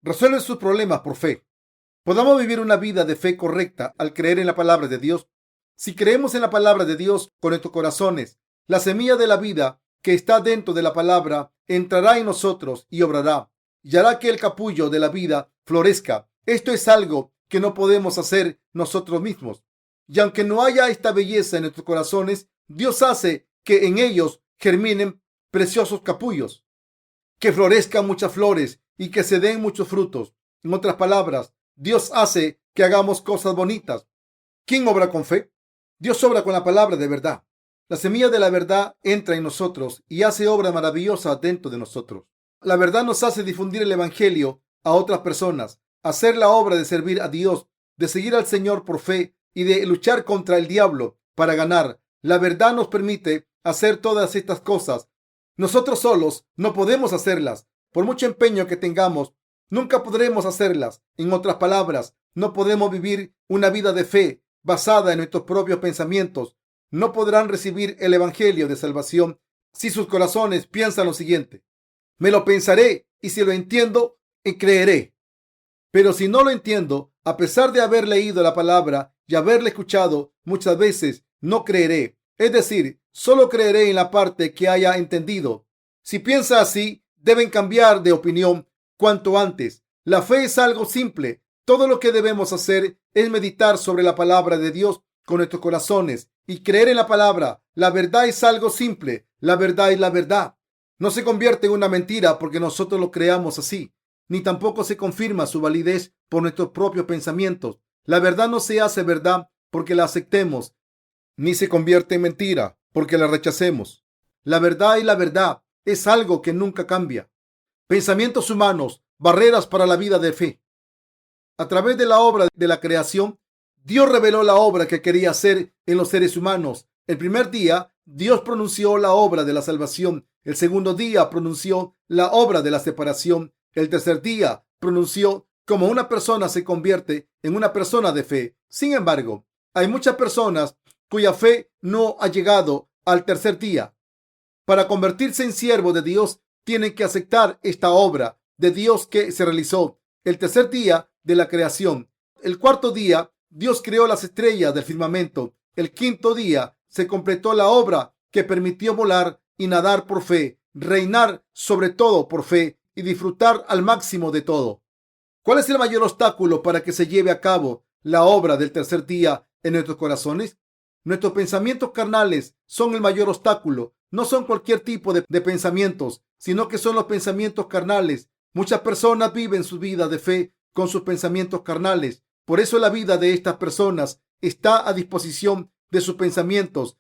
Speaker 1: resuelven sus problemas por fe. Podamos vivir una vida de fe correcta al creer en la palabra de Dios. Si creemos en la palabra de Dios con nuestros corazones, la semilla de la vida que está dentro de la palabra entrará en nosotros y obrará, y hará que el capullo de la vida florezca. Esto es algo que no podemos hacer nosotros mismos. Y aunque no haya esta belleza en nuestros corazones, Dios hace que en ellos germinen preciosos capullos, que florezcan muchas flores y que se den muchos frutos. En otras palabras, Dios hace que hagamos cosas bonitas. ¿Quién obra con fe? Dios obra con la palabra de verdad. La semilla de la verdad entra en nosotros y hace obra maravillosa dentro de nosotros. La verdad nos hace difundir el Evangelio a otras personas, hacer la obra de servir a Dios, de seguir al Señor por fe y de luchar contra el diablo para ganar. La verdad nos permite hacer todas estas cosas. Nosotros solos no podemos hacerlas. Por mucho empeño que tengamos, nunca podremos hacerlas. En otras palabras, no podemos vivir una vida de fe basada en nuestros propios pensamientos. No podrán recibir el Evangelio de salvación si sus corazones piensan lo siguiente: me lo pensaré y si lo entiendo, creeré. Pero si no lo entiendo, a pesar de haber leído la palabra y haberla escuchado muchas veces, no creeré. Es decir, solo creeré en la parte que haya entendido. Si piensa así, deben cambiar de opinión cuanto antes. La fe es algo simple. Todo lo que debemos hacer es meditar sobre la palabra de Dios con nuestros corazones y creer en la palabra. La verdad es algo simple. La verdad es la verdad. No se convierte en una mentira porque nosotros lo creamos así, ni tampoco se confirma su validez por nuestros propios pensamientos. La verdad no se hace verdad porque la aceptemos, ni se convierte en mentira porque la rechacemos. La verdad y la verdad es algo que nunca cambia. Pensamientos humanos, barreras para la vida de fe. A través de la obra de la creación, Dios reveló la obra que quería hacer en los seres humanos. El primer día, Dios pronunció la obra de la salvación. El segundo día pronunció la obra de la separación. El tercer día pronunció cómo una persona se convierte en una persona de fe. Sin embargo, hay muchas personas cuya fe no ha llegado al tercer día. Para convertirse en siervo de Dios, tienen que aceptar esta obra de Dios que se realizó el tercer día de la creación. El cuarto día, Dios creó las estrellas del firmamento. El quinto día se completó la obra que permitió volar y nadar por fe, reinar sobre todo por fe y disfrutar al máximo de todo. ¿Cuál es el mayor obstáculo para que se lleve a cabo la obra del tercer día en nuestros corazones? Nuestros pensamientos carnales son el mayor obstáculo. No son cualquier tipo de pensamientos, sino que son los pensamientos carnales. Muchas personas viven su vida de fe con sus pensamientos carnales. Por eso la vida de estas personas está a disposición de sus pensamientos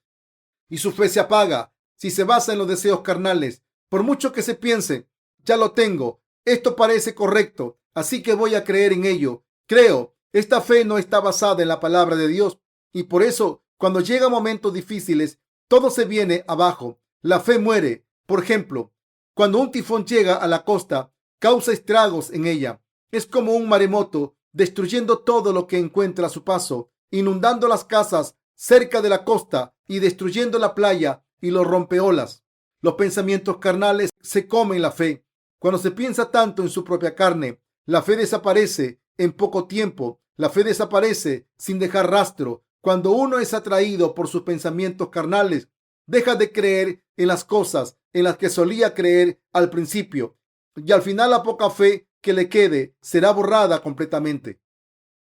Speaker 1: y su fe se apaga si se basa en los deseos carnales. Por mucho que se piense, ya lo tengo, esto parece correcto, así que voy a creer en ello. Creo, esta fe no está basada en la palabra de Dios y por eso cuando llegan momentos difíciles, todo se viene abajo. La fe muere. Por ejemplo, cuando un tifón llega a la costa, causa estragos en ella. Es como un maremoto, destruyendo todo lo que encuentra a su paso, inundando las casas cerca de la costa y destruyendo la playa y los rompeolas. Los pensamientos carnales se comen la fe. Cuando se piensa tanto en su propia carne, la fe desaparece en poco tiempo. La fe desaparece sin dejar rastro. Cuando uno es atraído por sus pensamientos carnales, deja de creer en las cosas en las que solía creer al principio y al final la poca fe que le quede será borrada completamente.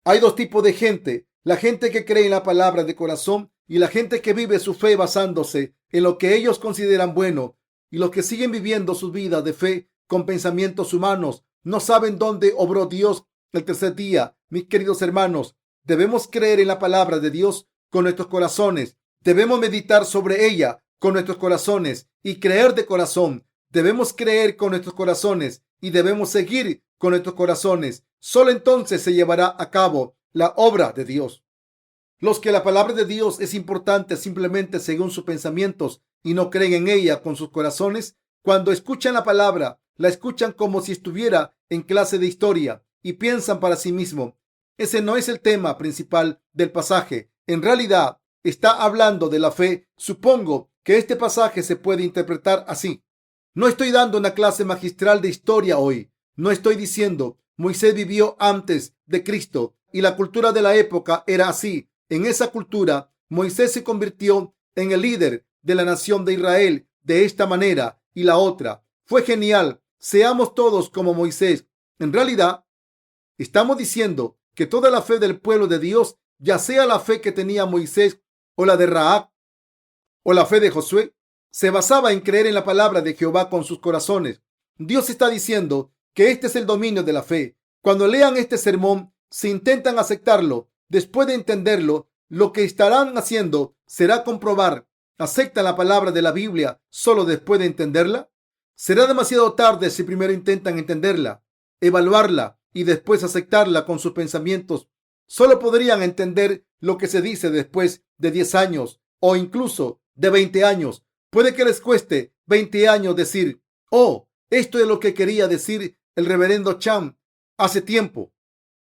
Speaker 1: Hay dos tipos de gente: la gente que cree en la palabra de corazón y la gente que vive su fe basándose en lo que ellos consideran bueno, y los que siguen viviendo sus vidas de fe con pensamientos humanos no saben dónde obró Dios el tercer día. Mis queridos hermanos, debemos creer en la palabra de Dios con nuestros corazones. Debemos meditar sobre ella con nuestros corazones y creer de corazón. Debemos creer con nuestros corazones y debemos seguir con nuestros corazones. Solo entonces se llevará a cabo la obra de Dios. Los que la palabra de Dios es importante simplemente según sus pensamientos y no creen en ella con sus corazones, cuando escuchan la palabra, la escuchan como si estuviera en clase de historia y piensan para sí mismo. Ese no es el tema principal del pasaje. En realidad, está hablando de la fe. Supongo que este pasaje se puede interpretar así. No estoy dando una clase magistral de historia hoy. No estoy diciendo Moisés vivió antes de Cristo y la cultura de la época era así. En esa cultura, Moisés se convirtió en el líder de la nación de Israel de esta manera y la otra. Fue genial. Seamos todos como Moisés. En realidad, estamos diciendo que toda la fe del pueblo de Dios, ya sea la fe que tenía Moisés o la de Rahab o la fe de Josué, se basaba en creer en la palabra de Jehová con sus corazones. Dios está diciendo que este es el dominio de la fe. Cuando lean este sermón, si intentan aceptarlo después de entenderlo, lo que estarán haciendo será comprobar: ¿aceptan la palabra de la Biblia solo después de entenderla? Será demasiado tarde si primero intentan entenderla, evaluarla y después aceptarla con sus pensamientos. Solo podrían entender lo que se dice después de 10 años o incluso de 20 años. Puede que les cueste 20 años decir: oh, esto es lo que quería decir el reverendo Chan hace tiempo.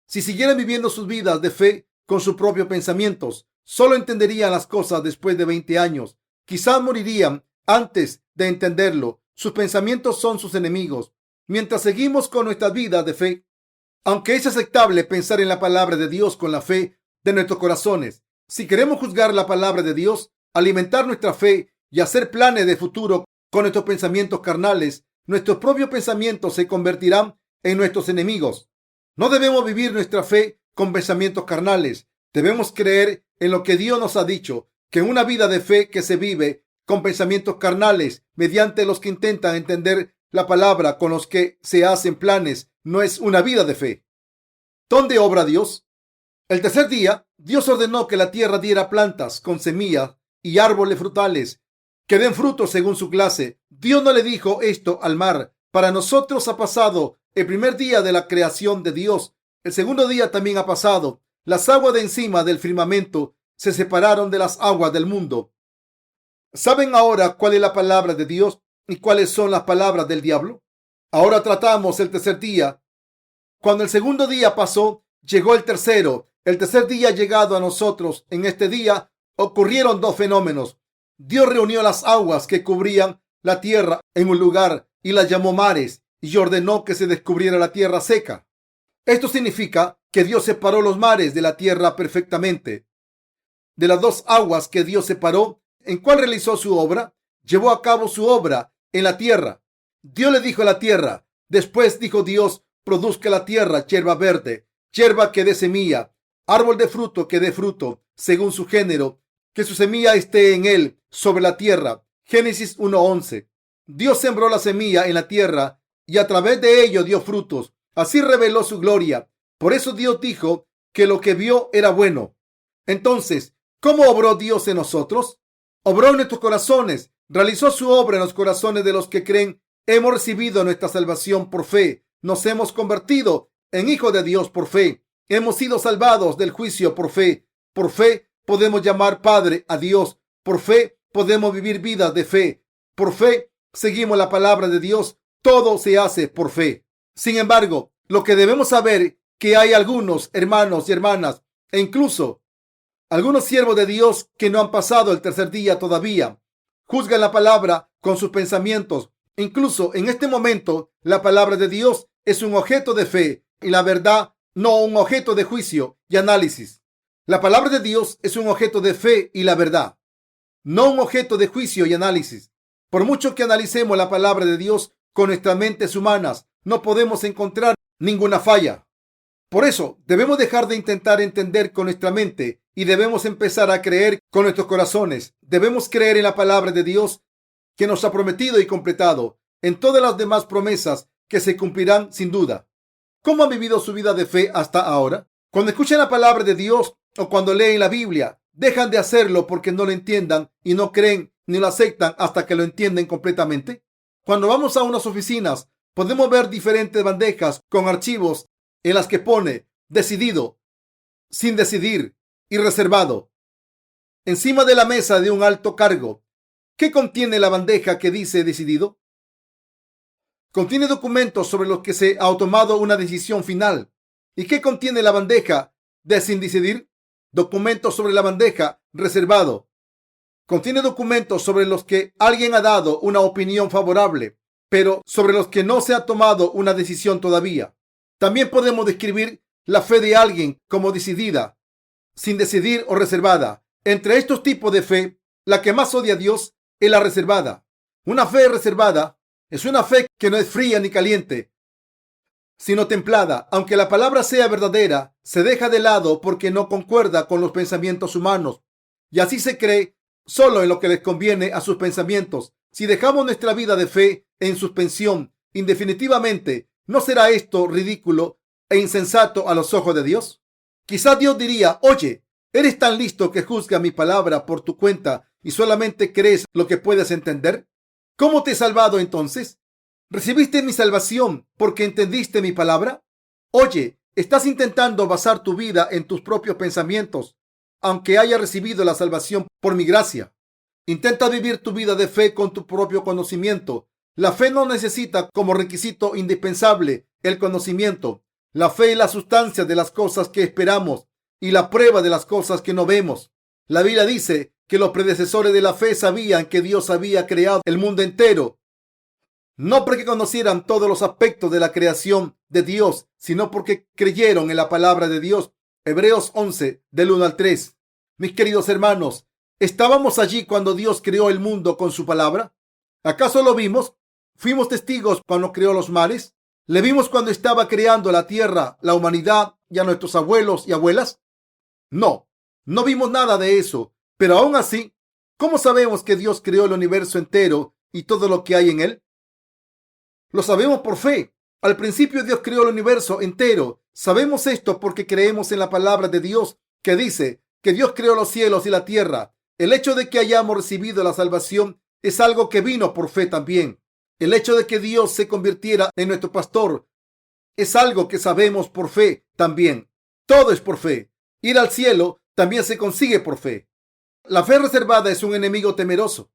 Speaker 1: Si siguieran viviendo sus vidas de fe con sus propios pensamientos, solo entenderían las cosas después de 20 años. Quizás morirían antes de entenderlo. Sus pensamientos son sus enemigos. Mientras seguimos con nuestras vidas de fe, aunque es aceptable pensar en la palabra de Dios con la fe de nuestros corazones, si queremos juzgar la palabra de Dios, alimentar nuestra fe y hacer planes de futuro con nuestros pensamientos carnales, nuestros propios pensamientos se convertirán en nuestros enemigos. No debemos vivir nuestra fe con pensamientos carnales. Debemos creer en lo que Dios nos ha dicho, que una vida de fe que se vive con pensamientos carnales, mediante los que intentan entender la palabra con los que se hacen planes, no es una vida de fe. ¿Dónde obra Dios? El tercer día, Dios ordenó que la tierra diera plantas con semillas y árboles frutales que den frutos según su clase. Dios no le dijo esto al mar. Para nosotros ha pasado el primer día de la creación de Dios. El segundo día también ha pasado. Las aguas de encima del firmamento se separaron de las aguas del mundo. ¿Saben ahora cuál es la palabra de Dios y cuáles son las palabras del diablo? Ahora tratamos el tercer día. Cuando el segundo día pasó, llegó el tercero. El tercer día llegado a nosotros. En este día ocurrieron dos fenómenos. Dios reunió las aguas que cubrían la tierra en un lugar y las llamó mares, y ordenó que se descubriera la tierra seca. Esto significa que Dios separó los mares de la tierra perfectamente. De las dos aguas que Dios separó, ¿en cuál realizó su obra? Llevó a cabo su obra en la tierra. Dios le dijo a la tierra. Después dijo Dios: produzca la tierra hierba verde, hierba que dé semilla, árbol de fruto que dé fruto según su género, que su semilla esté en él sobre la tierra. Génesis 1:11. Dios sembró la semilla en la tierra y a través de ello dio frutos. Así reveló su gloria. Por eso Dios dijo que lo que vio era bueno. Entonces, ¿cómo obró Dios en nosotros? Obró en nuestros corazones. Realizó su obra en los corazones de los que creen. Hemos recibido nuestra salvación por fe. Nos hemos convertido en Hijo de Dios por fe. Hemos sido salvados del juicio por fe. Por fe podemos llamar Padre a Dios. Por fe podemos vivir vidas de fe. Por fe seguimos la palabra de Dios. Todo se hace por fe. Sin embargo, lo que debemos saber que hay algunos hermanos y hermanas e incluso algunos siervos de Dios que no han pasado el tercer día todavía. Juzgan la palabra con sus pensamientos. Incluso en este momento, la palabra de Dios es un objeto de fe y la verdad no un objeto de juicio y análisis. La palabra de Dios es un objeto de fe y la verdad, no un objeto de juicio y análisis. Por mucho que analicemos la palabra de Dios con nuestras mentes humanas, no podemos encontrar ninguna falla. Por eso, debemos dejar de intentar entender con nuestra mente y debemos empezar a creer con nuestros corazones. Debemos creer en la palabra de Dios que nos ha prometido y completado, en todas las demás promesas que se cumplirán sin duda. ¿Cómo han vivido su vida de fe hasta ahora? Cuando escuchan la palabra de Dios o cuando leen la Biblia, dejan de hacerlo porque no lo entiendan y no creen ni lo aceptan hasta que lo entienden completamente. Cuando vamos a unas oficinas, podemos ver diferentes bandejas con archivos en las que pone decidido, sin decidir y reservado. Encima de la mesa de un alto cargo, ¿qué contiene la bandeja que dice decidido? Contiene documentos sobre los que se ha tomado una decisión final. ¿Y qué contiene la bandeja de sin decidir? Documentos sobre la bandeja reservado. Contiene documentos sobre los que alguien ha dado una opinión favorable, pero sobre los que no se ha tomado una decisión todavía. También podemos describir la fe de alguien como decidida, sin decidir o reservada. Entre estos tipos de fe, la que más odia a Dios es la reservada. Una fe reservada es una fe que no es fría ni caliente, sino templada. Aunque la palabra sea verdadera, se deja de lado porque no concuerda con los pensamientos humanos. Y así se cree solo en lo que les conviene a sus pensamientos. Si dejamos nuestra vida de fe en suspensión indefinitivamente, ¿no será esto ridículo e insensato a los ojos de Dios? Quizás Dios diría: oye, ¿eres tan listo que juzga mi palabra por tu cuenta y solamente crees lo que puedes entender? ¿Cómo te he salvado entonces? ¿Recibiste mi salvación porque entendiste mi palabra? Oye, estás intentando basar tu vida en tus propios pensamientos, aunque haya recibido la salvación por mi gracia. Intenta vivir tu vida de fe con tu propio conocimiento. La fe no necesita como requisito indispensable el conocimiento. La fe es la sustancia de las cosas que esperamos y la prueba de las cosas que no vemos. La Biblia dice que los predecesores de la fe sabían que Dios había creado el mundo entero, no porque conocieran todos los aspectos de la creación de Dios, sino porque creyeron en la palabra de Dios. Hebreos 11, del 1 al 3. Mis queridos hermanos, ¿estábamos allí cuando Dios creó el mundo con su palabra? ¿Acaso lo vimos? ¿Fuimos testigos cuando creó los mares? ¿Le vimos cuando estaba creando la tierra, la humanidad y a nuestros abuelos y abuelas? No, no vimos nada de eso. Pero aún así, ¿cómo sabemos que Dios creó el universo entero y todo lo que hay en él? Lo sabemos por fe. Al principio Dios creó el universo entero. Sabemos esto porque creemos en la palabra de Dios que dice que Dios creó los cielos y la tierra. El hecho de que hayamos recibido la salvación es algo que vino por fe también. El hecho de que Dios se convirtiera en nuestro pastor es algo que sabemos por fe también. Todo es por fe. Ir al cielo también se consigue por fe. La fe reservada es un enemigo temeroso.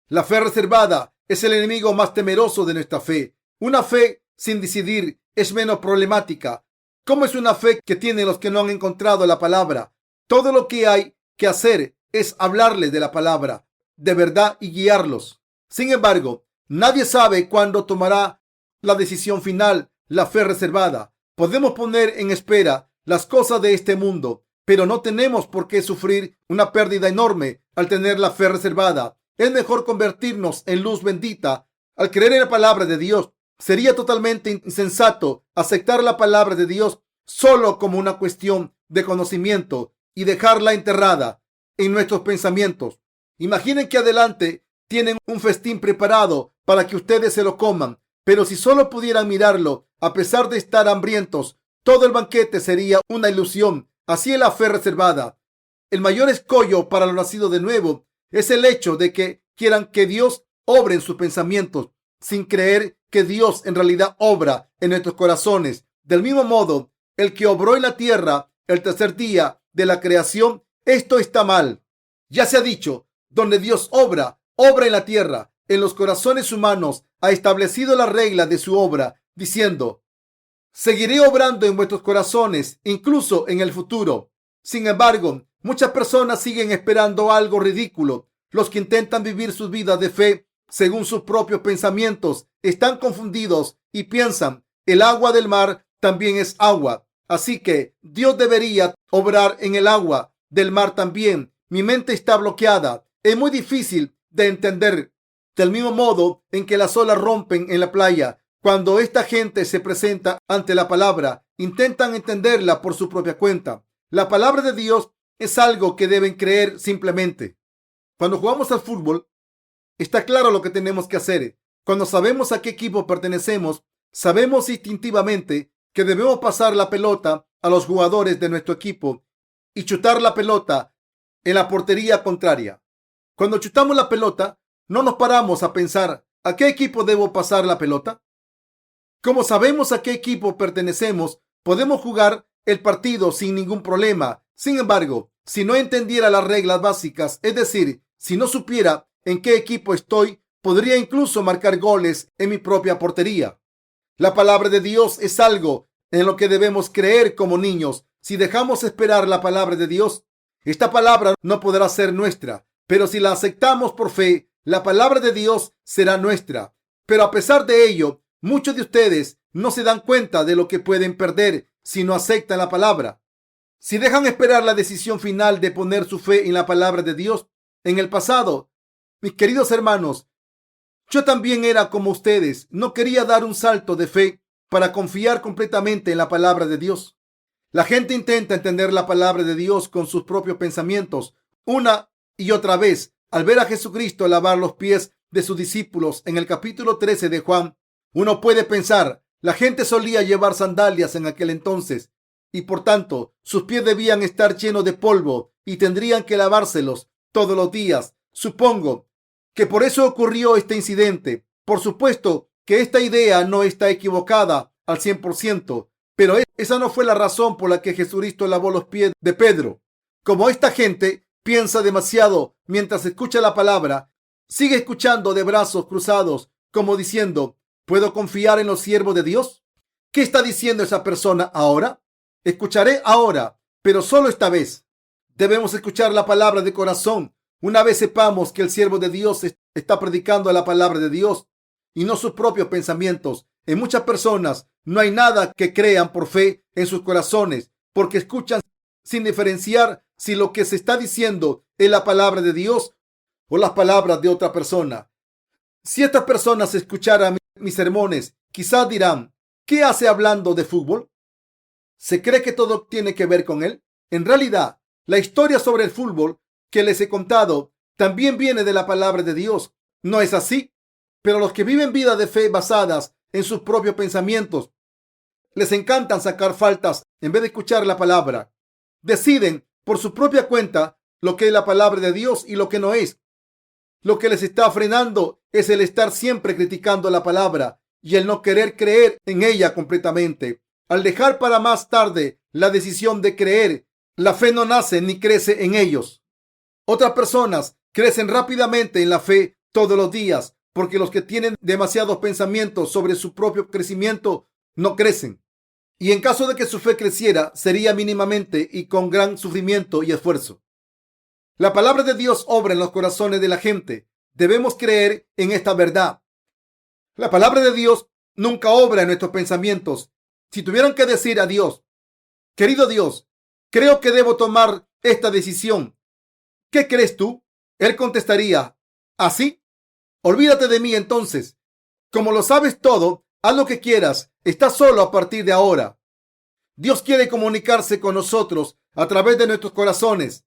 Speaker 1: La fe reservada es el enemigo más temeroso de nuestra fe. Una fe sin decidir es menos problemática. ¿Cómo es una fe que tienen los que no han encontrado la palabra? Todo lo que hay que hacer es hablarles de la palabra, de verdad, y guiarlos. Sin embargo, nadie sabe cuándo tomará la decisión final. La fe reservada. Podemos poner en espera las cosas de este mundo, pero no tenemos por qué sufrir una pérdida enorme al tener la fe reservada. Es mejor convertirnos en luz bendita al creer en la palabra de Dios. Sería totalmente insensato aceptar la palabra de Dios solo como una cuestión de conocimiento y dejarla enterrada en nuestros pensamientos. Imaginen que adelante tienen un festín preparado para que ustedes se lo coman, pero si solo pudieran mirarlo, a pesar de estar hambrientos, todo el banquete sería una ilusión. Así es la fe reservada. El mayor escollo para los nacidos de nuevo es el hecho de que quieran que Dios obre en sus pensamientos, sin creer que Dios en realidad obra en nuestros corazones. Del mismo modo, el que obró en la tierra el tercer día de la creación, esto está mal. Ya se ha dicho, donde Dios obra, obra en la tierra, en los corazones humanos, ha establecido la regla de su obra, diciendo: seguiré obrando en vuestros corazones, incluso en el futuro. Sin embargo, muchas personas siguen esperando algo ridículo. Los que intentan vivir sus vidas de fe según sus propios pensamientos están confundidos y piensan: el agua del mar también es agua, así que Dios debería obrar en el agua del mar también. Mi mente está bloqueada. Es muy difícil de entender. Del mismo modo en que las olas rompen en la playa, cuando esta gente se presenta ante la palabra, intentan entenderla por su propia cuenta. La palabra de Dios es algo que deben creer simplemente. Cuando jugamos al fútbol, está claro lo que tenemos que hacer. Cuando sabemos a qué equipo pertenecemos, sabemos instintivamente que debemos pasar la pelota a los jugadores de nuestro equipo y chutar la pelota en la portería contraria. Cuando chutamos la pelota, no nos paramos a pensar: ¿a qué equipo debo pasar la pelota? Como sabemos a qué equipo pertenecemos, podemos jugar el partido sin ningún problema. Sin embargo, si no entendiera las reglas básicas, es decir, si no supiera en qué equipo estoy, podría incluso marcar goles en mi propia portería. La palabra de Dios es algo en lo que debemos creer como niños. Si dejamos esperar la palabra de Dios, esta palabra no podrá ser nuestra, pero si la aceptamos por fe, la palabra de Dios será nuestra. Pero a pesar de ello, muchos de ustedes no se dan cuenta de lo que pueden perder si no aceptan la palabra. Si dejan esperar la decisión final de poner su fe en la palabra de Dios. En el pasado, mis queridos hermanos, yo también era como ustedes. No quería dar un salto de fe para confiar completamente en la palabra de Dios. La gente intenta entender la palabra de Dios con sus propios pensamientos una y otra vez. Al ver a Jesucristo lavar los pies de sus discípulos en el capítulo 13 de Juan, uno puede pensar: la gente solía llevar sandalias en aquel entonces y por tanto sus pies debían estar llenos de polvo y tendrían que lavárselos todos los días. Supongo que por eso ocurrió este incidente. Por supuesto que esta idea no está equivocada al 100%, pero esa no fue la razón por la que Jesucristo lavó los pies de Pedro. Como esta gente piensa demasiado mientras escucha la palabra, sigue escuchando de brazos cruzados, como diciendo: ¿puedo confiar en los siervos de Dios? ¿Qué está diciendo esa persona ahora? Escucharé ahora, pero solo esta vez. Debemos escuchar la palabra de corazón. Una vez sepamos que el siervo de Dios está predicando la palabra de Dios y no sus propios pensamientos. En muchas personas no hay nada que crean por fe en sus corazones, porque escuchan sin diferenciar si lo que se está diciendo es la palabra de Dios o las palabras de otra persona. Si estas personas escucharan mis sermones, quizás dirán: ¿qué hace hablando de fútbol? ¿Se cree que todo tiene que ver con él? En realidad, la historia sobre el fútbol que les he contado también viene de la palabra de Dios. ¿No es así? Pero los que viven vidas de fe basadas en sus propios pensamientos, les encantan sacar faltas en vez de escuchar la palabra. Deciden por su propia cuenta lo que es la palabra de Dios y lo que no es. Lo que les está frenando es el estar siempre criticando la palabra y el no querer creer en ella completamente. Al dejar para más tarde la decisión de creer, la fe no nace ni crece en ellos. Otras personas crecen rápidamente en la fe todos los días, porque los que tienen demasiados pensamientos sobre su propio crecimiento no crecen. Y en caso de que su fe creciera, sería mínimamente y con gran sufrimiento y esfuerzo. La palabra de Dios obra en los corazones de la gente. Debemos creer en esta verdad. La palabra de Dios nunca obra en nuestros pensamientos. Si tuvieran que decir a Dios: querido Dios, creo que debo tomar esta decisión, ¿qué crees tú? Él contestaría: ¿así? Olvídate de mí entonces. Como lo sabes todo, haz lo que quieras. Estás solo a partir de ahora. Dios quiere comunicarse con nosotros a través de nuestros corazones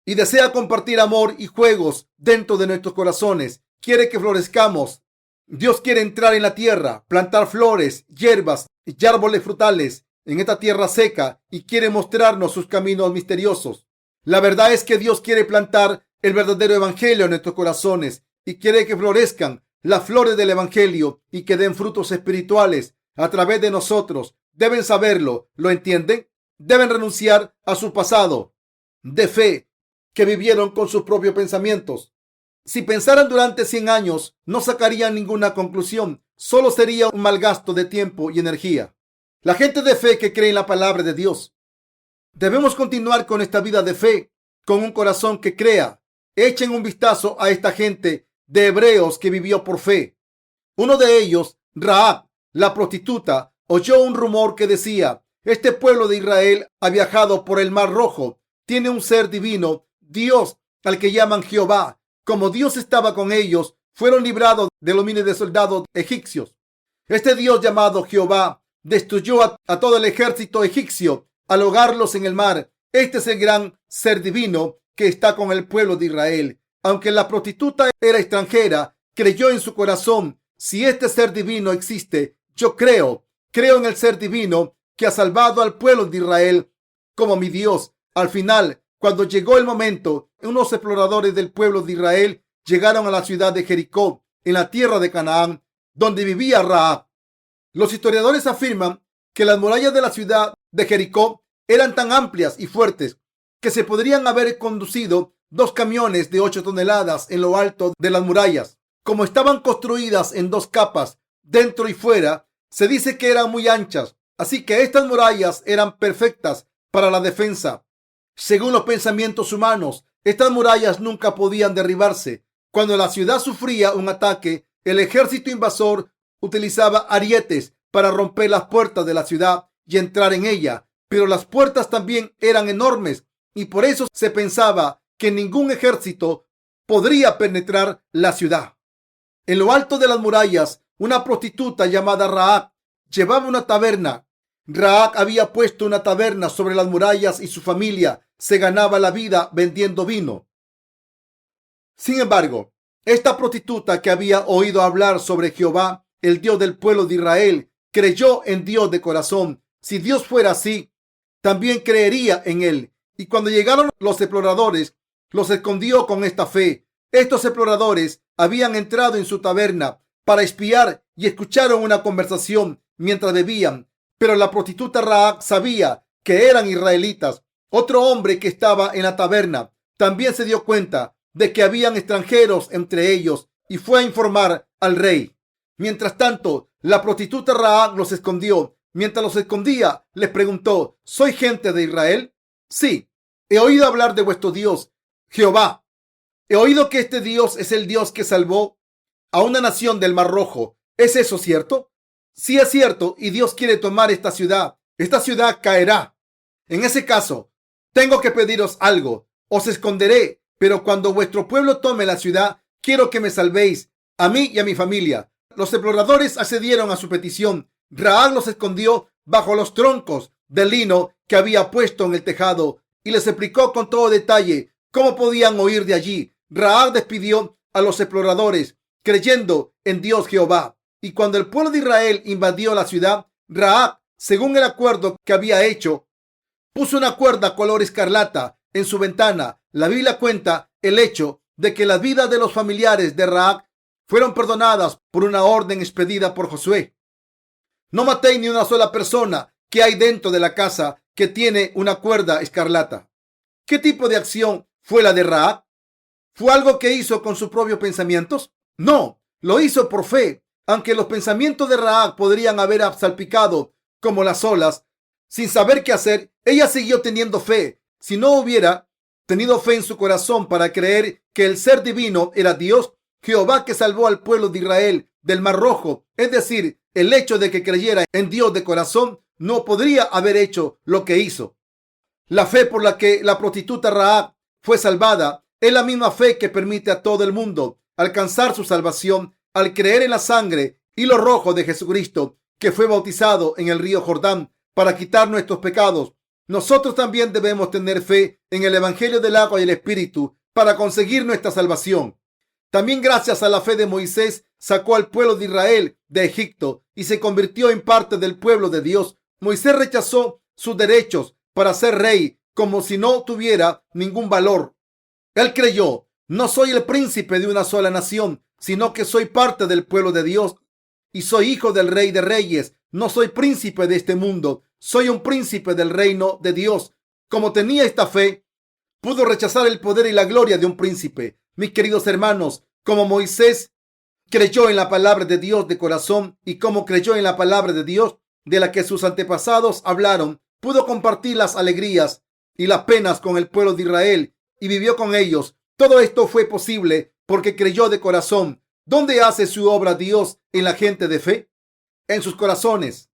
Speaker 1: y desea compartir amor y juegos dentro de nuestros corazones. Quiere que florezcamos. Dios quiere entrar en la tierra, plantar flores, hierbas y árboles frutales en esta tierra seca y quiere mostrarnos sus caminos misteriosos. La verdad es que Dios quiere plantar el verdadero evangelio en nuestros corazones y quiere que florezcan las flores del evangelio y que den frutos espirituales a través de nosotros. deben saberlo. ¿Lo entienden? Deben renunciar a su pasado de fe que vivieron con sus propios pensamientos. Si pensaran durante 100 años, no sacarían ninguna conclusión. Solo sería un mal gasto de tiempo y energía. La gente de fe que cree en la palabra de Dios. Debemos continuar con esta vida de fe, con un corazón que crea. Echen un vistazo a esta gente de Hebreos que vivió por fe. Uno de ellos, Rahab, la prostituta, oyó un rumor que decía: este pueblo de Israel ha viajado por el Mar Rojo. Tiene un ser divino, Dios, al que llaman Jehová. Como Dios estaba con ellos, fueron librados de los miles de soldados egipcios. Este Dios llamado Jehová destruyó a todo el ejército egipcio al ahogarlos en el mar. Este es el gran ser divino que está con el pueblo de Israel. Aunque la prostituta era extranjera, creyó en su corazón: si este ser divino existe, yo creo en el ser divino que ha salvado al pueblo de Israel como mi Dios. Al final, cuando llegó el momento, unos exploradores del pueblo de Israel llegaron a la ciudad de Jericó, en la tierra de Canaán, donde vivía Rahab. Los historiadores afirman que las murallas de la ciudad de Jericó eran tan amplias y fuertes que se podrían haber conducido 2 camiones de 8 toneladas en lo alto de las murallas. Como estaban construidas en 2 capas, dentro y fuera, se dice que eran muy anchas, así que estas murallas eran perfectas para la defensa. Según los pensamientos humanos, estas murallas nunca podían derribarse. Cuando la ciudad sufría un ataque, el ejército invasor utilizaba arietes para romper las puertas de la ciudad y entrar en ella, pero las puertas también eran enormes y por eso se pensaba que ningún ejército podría penetrar la ciudad. En lo alto de las murallas, una prostituta llamada Rahab llevaba una taberna. Rahab había puesto una taberna sobre las murallas y su familia se ganaba la vida vendiendo vino. Sin embargo, esta prostituta que había oído hablar sobre Jehová, el Dios del pueblo de Israel, creyó en Dios de corazón. Si Dios fuera así, también creería en él. Y cuando llegaron los exploradores, los escondió con esta fe. Estos exploradores habían entrado en su taberna para espiar y escucharon una conversación mientras bebían. Pero la prostituta Rahab sabía que eran israelitas. Otro hombre que estaba en la taberna también se dio cuenta de que habían extranjeros entre ellos y fue a informar al rey. Mientras tanto, la prostituta Rahab los escondió. Mientras los escondía, les preguntó: ¿soy gente de Israel? Sí, he oído hablar de vuestro Dios, Jehová. He oído que este Dios es el Dios que salvó a una nación del Mar Rojo. ¿Es eso cierto? Sí, es cierto, y Dios quiere tomar esta ciudad. Esta ciudad caerá. En ese caso, tengo que pediros algo. Os esconderé, pero cuando vuestro pueblo tome la ciudad, quiero que me salvéis, a mí y a mi familia. Los exploradores accedieron a su petición. Rahab los escondió bajo los troncos de lino que había puesto en el tejado y les explicó con todo detalle cómo podían huir de allí. Rahab despidió a los exploradores creyendo en Dios Jehová. Y cuando el pueblo de Israel invadió la ciudad, Rahab, según el acuerdo que había hecho, puso una cuerda color escarlata en su ventana. La Biblia cuenta el hecho de que las vidas de los familiares de Rahab fueron perdonadas por una orden expedida por Josué. No matéis ni una sola persona que hay dentro de la casa que tiene una cuerda escarlata. ¿Qué tipo de acción fue la de Rahab? ¿Fue algo que hizo con sus propios pensamientos? No, lo hizo por fe. Aunque los pensamientos de Rahab podrían haber salpicado como las olas, sin saber qué hacer, ella siguió teniendo fe. Si no hubiera tenido fe en su corazón para creer que el ser divino era Dios, Jehová, que salvó al pueblo de Israel del Mar Rojo, es decir, el hecho de que creyera en Dios de corazón, no podría haber hecho lo que hizo. La fe por la que la prostituta Rahab fue salvada es la misma fe que permite a todo el mundo alcanzar su salvación al creer en la sangre y lo rojo de Jesucristo, que fue bautizado en el río Jordán para quitar nuestros pecados. Nosotros también debemos tener fe en el Evangelio del agua y el Espíritu para conseguir nuestra salvación. También gracias a la fe de Moisés sacó al pueblo de Israel de Egipto y se convirtió en parte del pueblo de Dios. Moisés rechazó sus derechos para ser rey como si no tuviera ningún valor. Él creyó: no soy el príncipe de una sola nación, sino que soy parte del pueblo de Dios y soy hijo del Rey de Reyes. No soy príncipe de este mundo, soy un príncipe del reino de Dios. Como tenía esta fe, pudo rechazar el poder y la gloria de un príncipe. Mis queridos hermanos, como Moisés creyó en la palabra de Dios de corazón y como creyó en la palabra de Dios de la que sus antepasados hablaron, pudo compartir las alegrías y las penas con el pueblo de Israel y vivió con ellos. Todo esto fue posible porque creyó de corazón. ¿Dónde hace su obra Dios en la gente de fe? En sus corazones.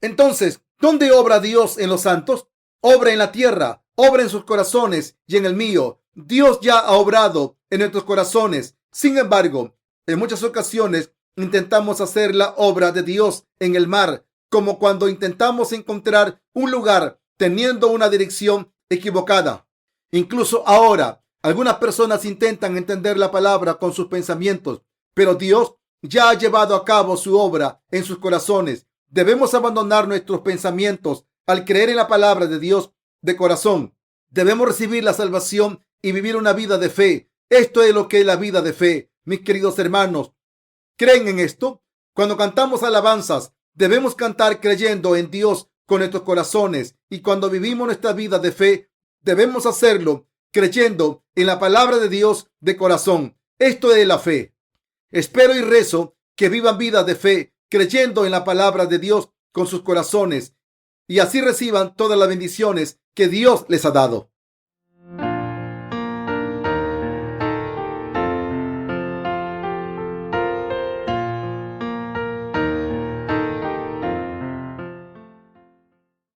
Speaker 1: Entonces, ¿dónde obra Dios en los santos? Obra en la tierra, obra en sus corazones y en el mío. Dios ya ha obrado en nuestros corazones. Sin embargo, en muchas ocasiones intentamos hacer la obra de Dios en el mar, como cuando intentamos encontrar un lugar teniendo una dirección equivocada. Incluso ahora, algunas personas intentan entender la palabra con sus pensamientos, pero Dios ya ha llevado a cabo su obra en sus corazones. Debemos abandonar nuestros pensamientos al creer en la palabra de Dios de corazón. Debemos recibir la salvación y vivir una vida de fe. Esto es lo que es la vida de fe. Mis queridos hermanos, ¿creen en esto? Cuando cantamos alabanzas, debemos cantar creyendo en Dios con nuestros corazones. Y cuando vivimos nuestra vida de fe, debemos hacerlo creyendo en la palabra de Dios de corazón. Esto es la fe. Espero y rezo que vivan vidas de fe, creyendo en la palabra de Dios con sus corazones y así reciban todas las bendiciones que Dios les ha dado.